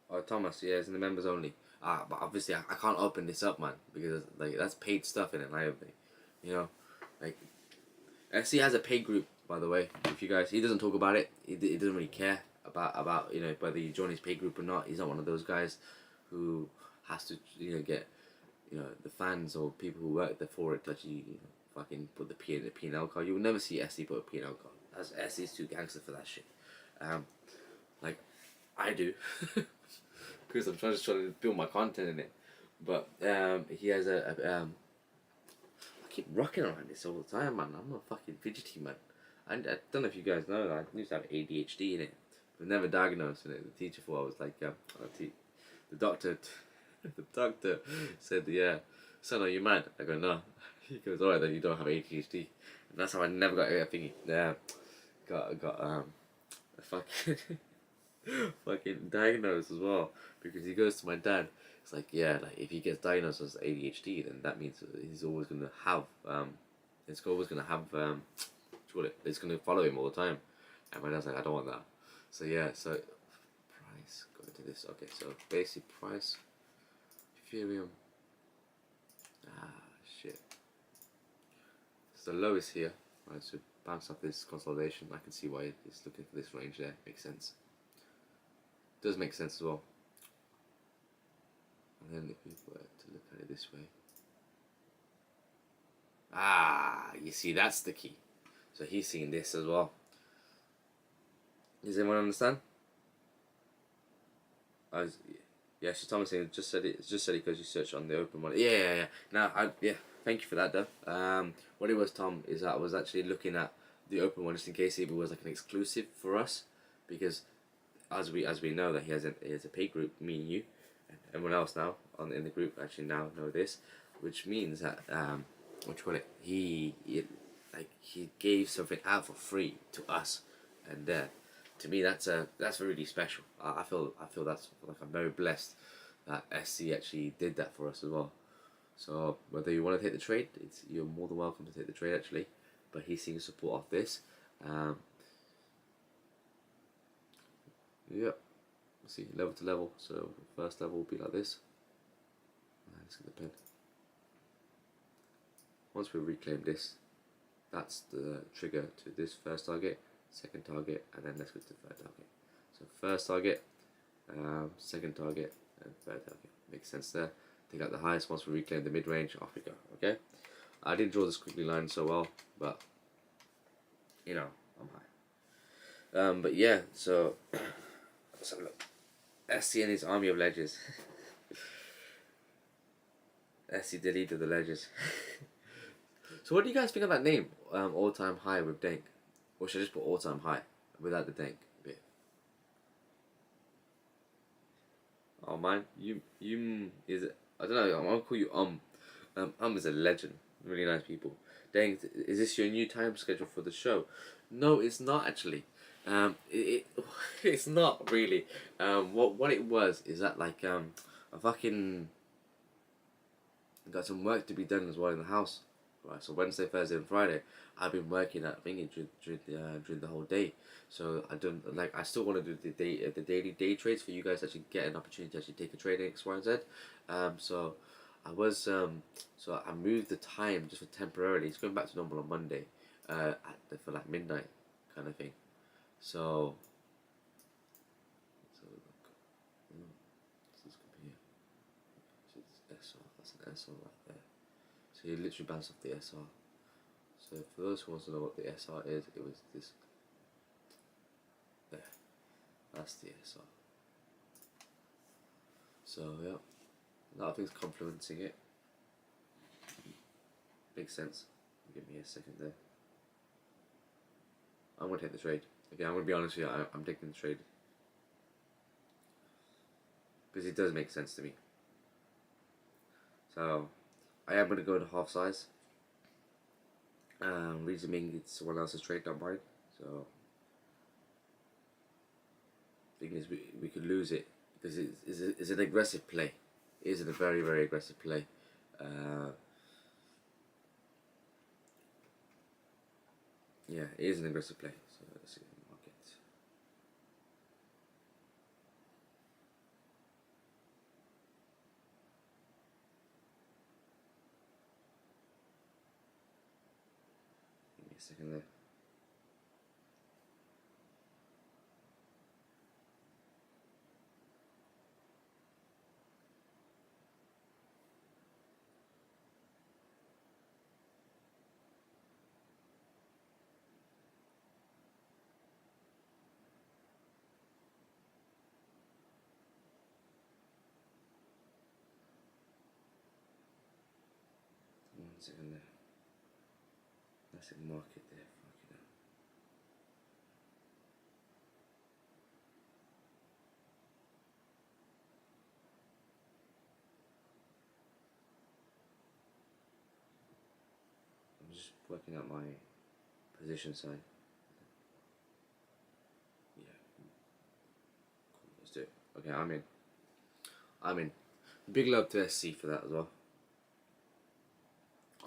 [SPEAKER 1] Oh, Thomas, yeah, it's in the members only. But obviously I can't open this up, man, because like that's paid stuff in it, and I don't think, you know, like SC has a paid group, by the way. If you guys, he doesn't talk about it. He doesn't really care about you know whether you join his paid group or not. He's not one of those guys who has to get the fans or people who work there for it to actually fucking put the P&L card. You will never see SC put a P&L card. That's SC's too gangster for that shit. Like I do. Because I'm trying to build my content in it, but he has I keep rocking around this all the time, man. I'm a fucking fidgety man. I don't know if you guys know that I used to have ADHD in it, but never diagnosed in it. The teacher thought I was like, the doctor, the doctor said, yeah, son, are you mad? I go, no. He goes, alright, then you don't have ADHD, and that's how I never got a thingy. Yeah, got a fucking fucking diagnosed as well, because he goes to my dad. It's like, yeah, like if he gets diagnosed as ADHD, then that means he's always gonna have it's always gonna have it's gonna follow him all the time. And my dad's like, I don't want that. So yeah, so price, go into this. Okay, so basic price, Ethereum. Shit. So the lowest here. Right, so bounce off this consolidation. I can see why it's looking for this range there. Makes sense. Does make sense as well. And then if we were to look at it this way, you see, that's the key. So he's seeing this as well. Does anyone understand? Yeah, she's Thomas saying just said it because you searched on the open one. Yeah. Now, thank you for that, though. What it was, Tom, is that I was actually looking at the open one just in case it was like an exclusive for us, because as we know that he has a paid group, me and you, and everyone else now in the group actually now know this, which means that he gave something out for free to us, and to me that's really special. I feel that's like I'm very blessed that SC actually did that for us as well. So whether you want to take the trade, you're more than welcome to take the trade actually, but he's seeing support off this. Yep. See, level to level. So first level will be like this. Let's get the pen. Once we reclaim this, that's the trigger to this first target, second target, and then let's go to the third target. So first target, second target, and third target. Makes sense there. Take out the highest. Once we reclaim the mid range, off we go. Okay. I didn't draw the squiggly line so well, but I'm high. But yeah, so. Let's have a look. SC and his army of ledgers. SC deleted the ledgers. So what do you guys think of that name? All time high with Daink. Or should I just put all time high without the Daink bit? Oh man, you is it? I don't know. I'm gonna call you is a legend. Really nice people. Daink, is this your new time schedule for the show? No, it's not actually. It's not really. What it was is that like I fucking got some work to be done as well in the house. Right, so Wednesday, Thursday, and Friday, I've been working at thingy during the whole day. So I still want to do the daily day trades for you guys to actually get an opportunity to actually take a trade in X, Y, and Z. So I moved the time just for temporarily. It's going back to normal on Monday, for like midnight kind of thing. So this could be here. SR, that's an SR right there. So you literally bounce off the SR. So for those who want to know what the SR is, it was this. There. That's the SR. So yeah, a lot of things complementing it. Makes sense. Give me a second there. I'm gonna take the trade. Okay, I'm gonna be honest with you. I'm taking the trade because it does make sense to me. So I am gonna go to half size. Reason being, it's someone else's trade, not mine. So the thing is, we could lose it because it's an aggressive play. It is a very, very aggressive play. Yeah, it is an aggressive play. So let's see the market. Give me a second there. One second there. That's the market there. Fucking hell. I'm just working out my position side. Yeah. Cool. Let's do it. Okay, I'm in. I'm in. Big love to SC for that as well.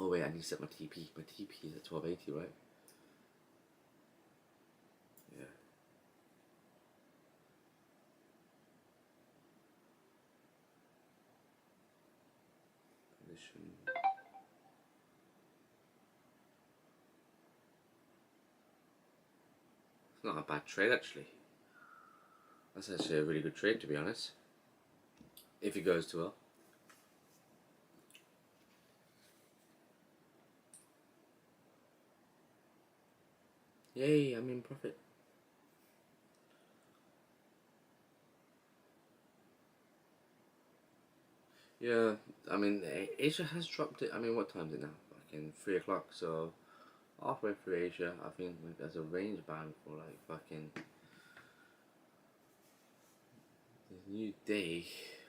[SPEAKER 1] Oh wait, I need to set my TP. My TP is at 1280, right? Yeah. Position. It's not a bad trade actually. That's actually a really good trade, to be honest. If it goes too well. Yay, I'm in profit. Yeah, I mean, Asia has dropped it. I mean, what time is it now? Fucking 3 o'clock, so halfway through Asia, I think there's a range bound for like fucking the new day.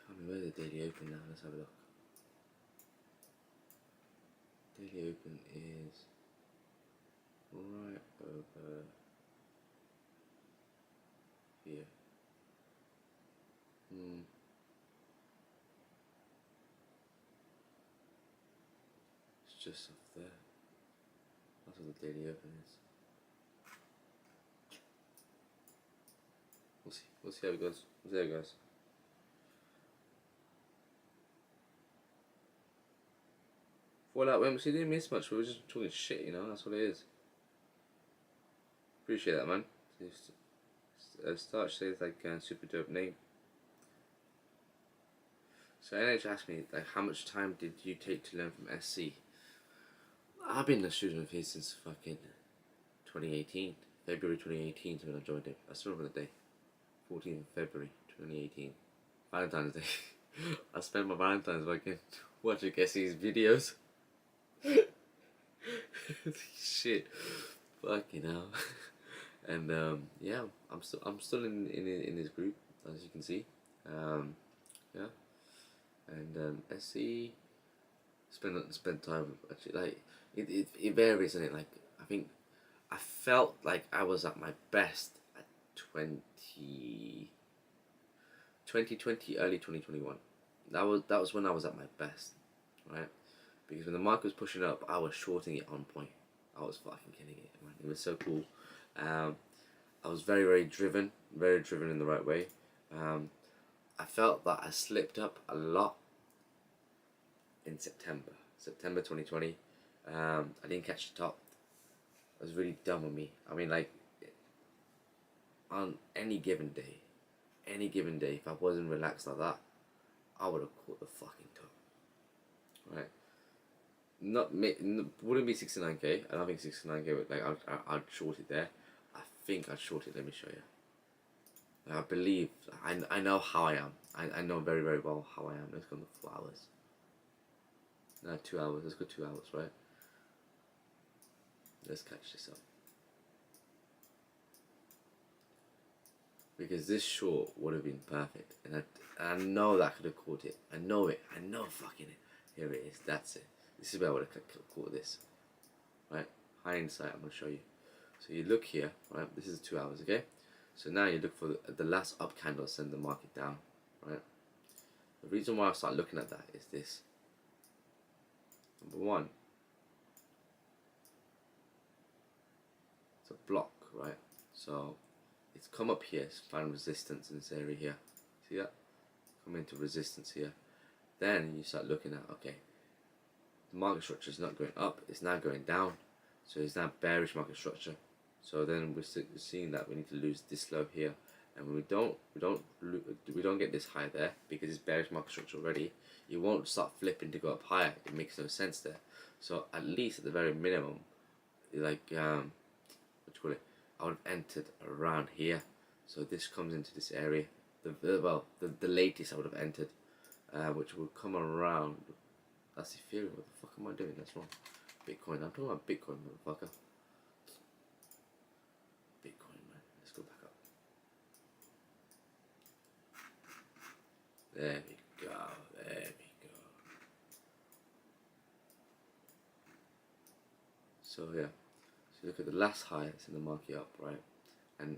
[SPEAKER 1] I mean, where's the daily open now? Let's have a look. Daily open is right over here. It's just off there. That's what the daily open is. We'll see. We'll see how it goes. We'll see how it goes. Fallout Wimps, you didn't miss much. We were just talking shit, you know. That's what it is. Appreciate that, man. Starch says like super dope name. So NH asked me like, how much time did you take to learn from SC? I've been a student of his since fucking 2018. February 2018 is when I joined him. I still remember the day. 14th February 2018. Valentine's Day. I spent my Valentine's fucking watching SC's videos. Shit. Fucking hell. And yeah, I'm still in this group, as you can see. Yeah. And SC spend time actually, like it varies, isn't it? Like I think I felt like I was at my best at 2020, early 2021. That was when I was at my best, right? Because when the market was pushing up, I was shorting it on point. I was fucking killing it, man. It was so cool. I was very driven in the right way. I felt that I slipped up a lot in September 2020. I didn't catch the top. It was really dumb of me. I mean, like, on any given day, if I wasn't relaxed like that, I would have caught the fucking top. Right? Wouldn't be 69k. I don't think 69k would, like, I'd short it there. I think I'd short it. Let me show you. I believe, I know how I am. I know very well how I am. Let's go on the 4 hours. No, 2 hours. Let's go 2 hours, right? Let's catch this up. Because this short would have been perfect. And I know that I could have caught it. I know it. I know fucking it. Here it is. That's it. This is where I would have caught this. Right? Hindsight, I'm going to show you. So you look here, right? This is 2 hours, okay? So now you look for the last up candle, send the market down, right? The reason why I start looking at that is this. Number one, block, right? So it's come up here, it's found resistance in this area here. See that? Come into resistance here. Then you start looking at, okay, the market structure is not going up, it's now going down. So it's now bearish market structure. So then we're seeing that we need to lose this low here, and when we don't get this high there because it's bearish market structure already, it won't start flipping to go up higher. It makes no sense there. So at least at the very minimum, like what you call it, I would have entered around here. So this comes into this area. The latest I would have entered, which will come around. That's Ethereum. What the fuck am I doing? That's wrong. Bitcoin. I'm talking about Bitcoin, motherfucker. Bitcoin, man. Let's go back up. There we go. There we go. So yeah. So look at the last high that's in the market up, right? And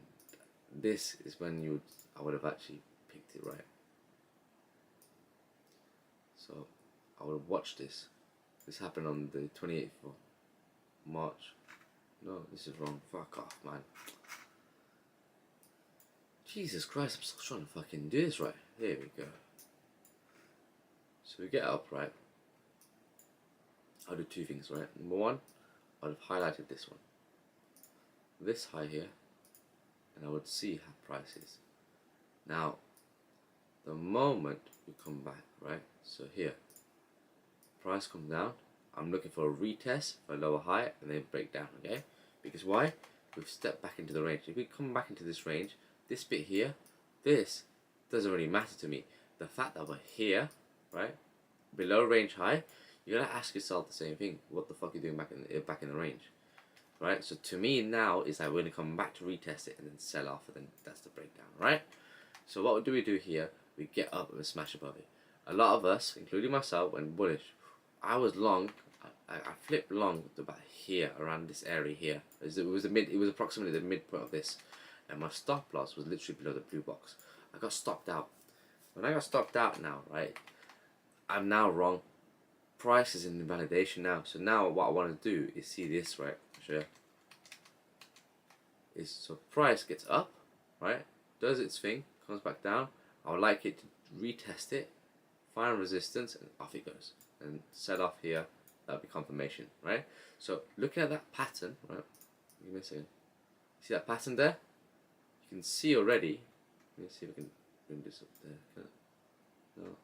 [SPEAKER 1] this is when I would have actually picked it right. So I would have watched this. This happened on the 28th of March. No, this is wrong. Fuck off, man. Jesus Christ, I'm still trying to fucking do this right. There we go. So we get up, right? I'll do two things, right? Number one, I would have highlighted this one. This high here. And I would see how price is. Now, the moment we come back, right? So here, price comes down. I'm looking for a retest for a lower high and then break down, okay? Because why? We've stepped back into the range. If we come back into this range, this bit here, this doesn't really matter to me. The fact that we're here, right, below range high, you gotta ask yourself the same thing. What the fuck are you doing back in the range, right? So to me now is that we're gonna come back to retest it and then sell off, and then that's the breakdown, right? So what do we do here? We get up and we smash above it. A lot of us, including myself, went bullish. I was long. I flipped long to about here, around this area here. It was approximately the midpoint of this, and my stop loss was literally below the blue box. I got stopped out. When I got stopped out now, right, I'm now wrong. Price is in invalidation now. So now what I want to do is see this, right? Sure. So price gets up, right? Does its thing, comes back down. I would like it to retest it, find resistance, and off it goes. And set off here, that'll be confirmation, right? So looking at that pattern, right? Give me a second. See that pattern there? You can see already. Let me see if I can bring this up there. Can I? No.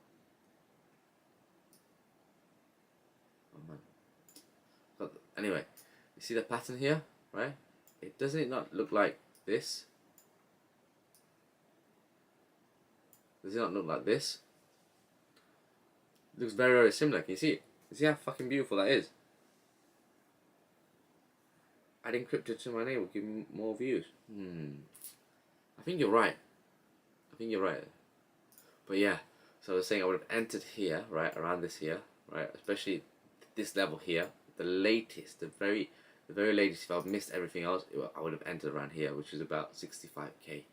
[SPEAKER 1] Oh man. But anyway, you see the pattern here, right? Doesn't it not look like this? Does it not look like this? It looks very, very similar. Can you see it? You see how fucking beautiful that is? Adding crypto to my name will give me more views. I think you're right. I think you're right. But yeah, so I was saying I would have entered here, right, around this here, right, especially this level here. The latest, the very latest. If I've missed everything else, I would have entered around here, which is about 65k,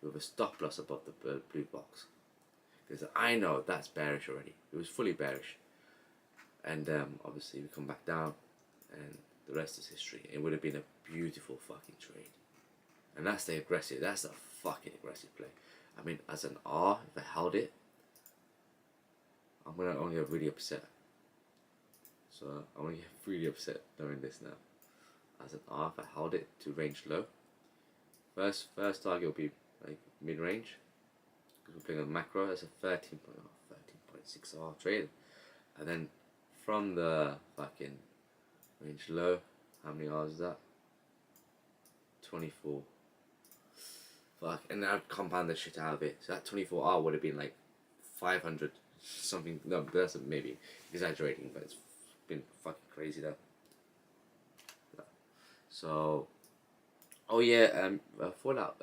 [SPEAKER 1] with a stop loss above the blue box. Because I know that's bearish already. It was fully bearish. And obviously we come back down and the rest is history. It would have been a beautiful fucking trade. And that's the aggressive, that's the fucking aggressive play. I mean, as an R, if I held it, I'm going to only get really upset. So I'm going to get really upset knowing this now. As an R, if I held it to range low, first target will be like mid-range. We're playing on macro. That's a 13.6 R trade, and then from the fucking range low, how many R's is that? 24. Fuck, and I'd compound the shit out of it. So that 24R would have been like 500 something. No, that's maybe exaggerating, but it's been fucking crazy though. So, oh yeah, Fallout.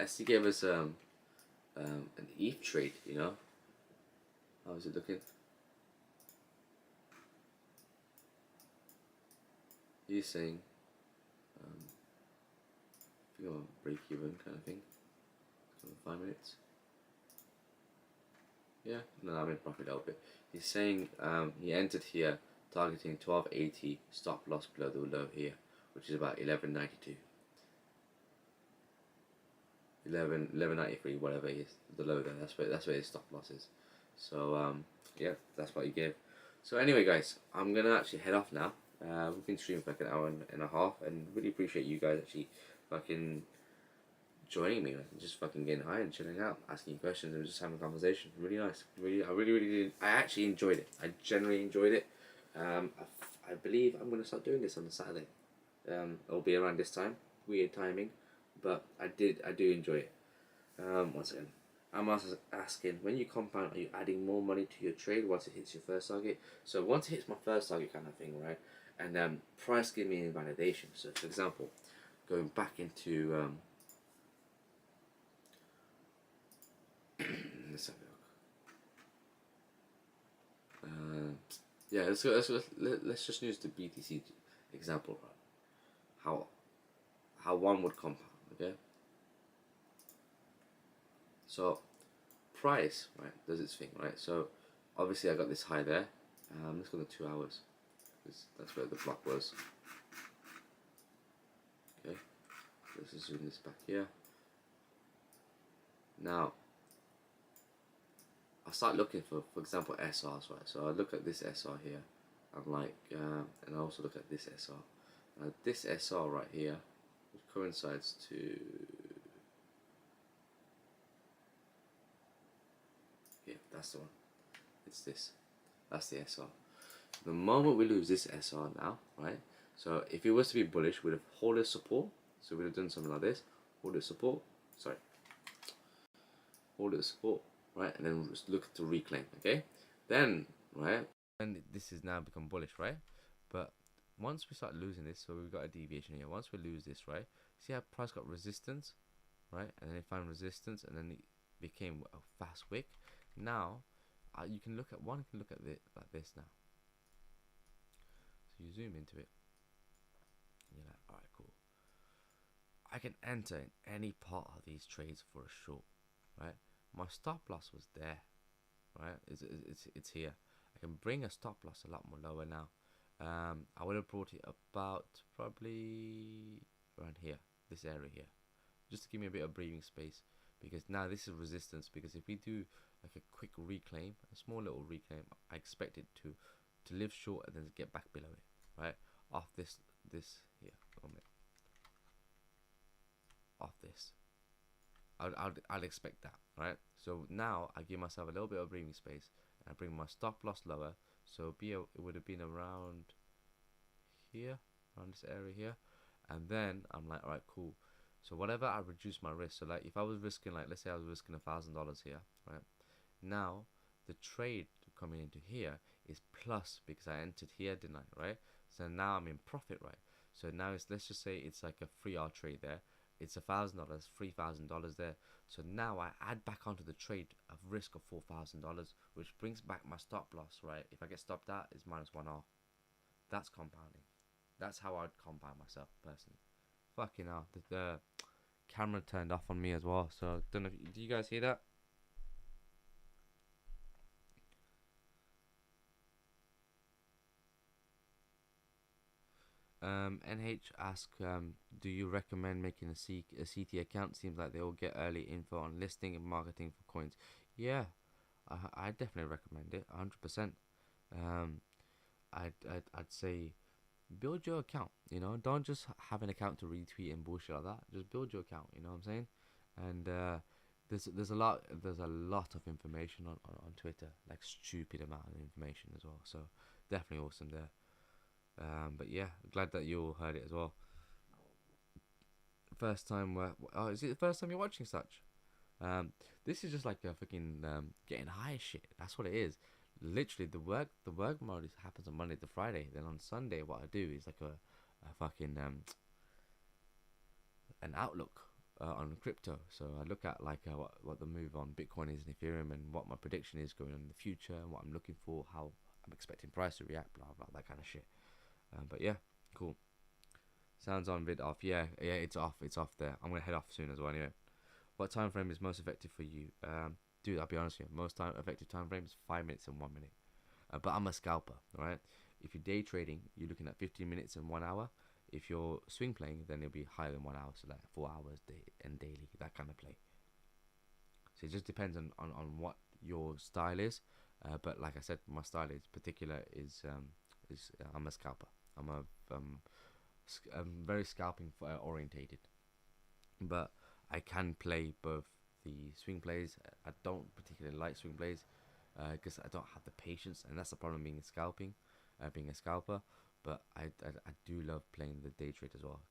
[SPEAKER 1] SC gave us an ETH trade, you know. How is it looking? He's saying, I think I'm on break even kind of thing. 5 minutes. Yeah, no, I'm in profit a little bit. He's saying he entered here targeting 1280, stop loss below the low here, which is about 1192. 11.93, whatever it is, the low there. That's where his stop loss is. So yeah, that's what he gave. So anyway, guys, I'm gonna actually head off now. We've been streaming for like an hour and a half, and really appreciate you guys actually fucking joining me, like, just fucking getting high and chilling out, asking you questions and just having a conversation. Really nice. I really did. I actually enjoyed it. I generally enjoyed it. I believe I'm gonna start doing this on the Saturday. It'll be around this time. Weird timing, but I do enjoy it. Once again, I'm also asking, when you compound, are you adding more money to your trade once it hits your first target? So once it hits my first target, kind of thing, right? And price give me invalidation. So for example, going back into let's have a look. Yeah, let's just use the BTC example, right? How one would compound, okay? So price, right, does its thing, right? So obviously I got this high there. Let's go to 2 hours. That's where the block was. Okay, let's just zoom this back here. Now I start looking for example, SRs, right? So I look at this SR here. I'm like, and I also look at this SR. This SR right here, which coincides to, yeah, that's the one. It's this. That's the SR. The moment we lose this SR now, right? So if it was to be bullish, we'd have hold as support. So we'd have done something like this. Hold as support. Sorry. Hold as support, right? And then just look to reclaim. Okay. Then, right? And this has now become bullish, right? But once we start losing this, so we've got a deviation here. Once we lose this, right? See how price got resistance, right? And then it found resistance, and then it became a fast wick. Now, you can look at it like this now. So you zoom into it, and you're like, all right, cool. I can enter in any part of these trades for a short, right? My stop loss was there, right? It's here. I can bring a stop loss a lot more lower now. I would have brought it about probably around here, this area here, just to give me a bit of breathing space, because now this is resistance. Because if we do like a quick reclaim, a small little reclaim, I expect it to live short and then get back below it, right? Off this here, off this. I'd expect that, right? So now I give myself a little bit of breathing space, and I bring my stop loss lower. So it would have been around here, around this area here, and then I'm like, all right, cool. So whatever, I reduce my risk. So like if I was risking, like, let's say I was risking $1,000 here, right? Now the trade coming into here is plus because I entered here, didn't I, right? So now I'm in profit, right? So now let's just say it's like a 3R trade there. It's $1,000, $3,000 there. So now I add back onto the trade a risk of $4,000, which brings back my stop loss, right? If I get stopped out, it's -1R. That's compounding. That's how I'd compound myself personally. Fucking hell, the camera turned off on me as well. So don't know. Do you guys hear that? NH asks, do you recommend making a CT account? Seems like they all get early info on listing and marketing for coins. Yeah, I definitely recommend it, 100%. I'd say build your account. You know, don't just have an account to retweet and bullshit like that. Just build your account. You know what I'm saying? And there's a lot of information on Twitter, like stupid amount of information as well. So definitely awesome there. But yeah, glad that you all heard it as well. First time is it the first time you're watching such? This is just like a freaking getting high shit. That's what it is. Literally, the work mode happens on Monday to Friday. Then on Sunday, what I do is like a fucking an outlook on crypto. So I look at like what the move on Bitcoin is and Ethereum, and what my prediction is going on in the future, and what I'm looking for, how I'm expecting price to react, blah blah, that kind of shit. But yeah, cool. Sounds on vid off. Yeah, it's off. It's off there. I'm gonna head off soon as well. Anyway, what time frame is most effective for you? Dude, I'll be honest with you. Most effective time frame is 5 minutes and 1 minute. But I'm a scalper, right? If you're day trading, you're looking at 15 minutes and 1 hour. If you're swing playing, then it'll be higher than 1 hour, so like 4 hours and daily, that kind of play. So it just depends on what your style is. But like I said, my style is particular is I'm a scalper. I'm very scalping orientated. But I can play both the swing plays. I don't particularly like swing plays because I don't have the patience, and that's the problem being a scalper. But I do love playing the day trade as well.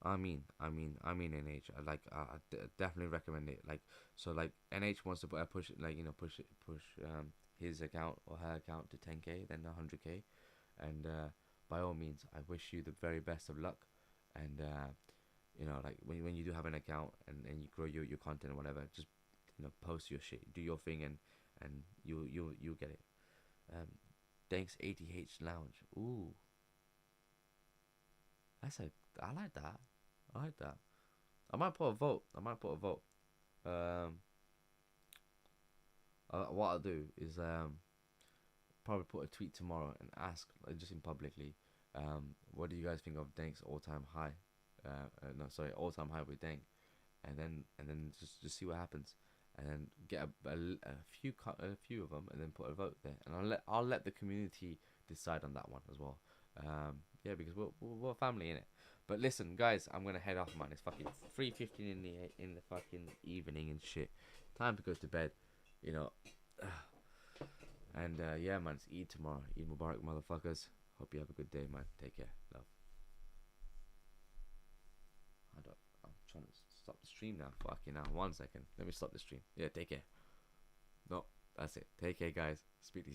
[SPEAKER 1] I mean, NH. Definitely recommend it. Like, so, like, NH wants to push, like, push his account or her account to 10k, then 100k, and by all means, I wish you the very best of luck. And like when you do have an account and you grow your content or whatever, just post your shit, do your thing, and you'll get it. Um, Thanks, ATH Lounge. Ooh, that's a I like that. I like that. I might put a vote. Um, what I'll do is probably put a tweet tomorrow and ask, like, just in publicly, what do you guys think of Dank's all-time high? No, sorry, all-time high with Dank, and then just see what happens, and then get a few of them, and then put a vote there, and I'll let the community decide on that one as well. Yeah, because we're a family in it. But listen, guys, I'm gonna head off, man. It's fucking 3:15 in the fucking evening and shit. Time to go to bed, you know. And yeah, man, it's Eid tomorrow. Eid Mubarak, motherfuckers. Hope you have a good day, man. Take care. Love. I'm trying to stop the stream now. Fucking now. 1 second. Let me stop the stream. Yeah, take care. No, that's it. Take care, guys. Speak to you.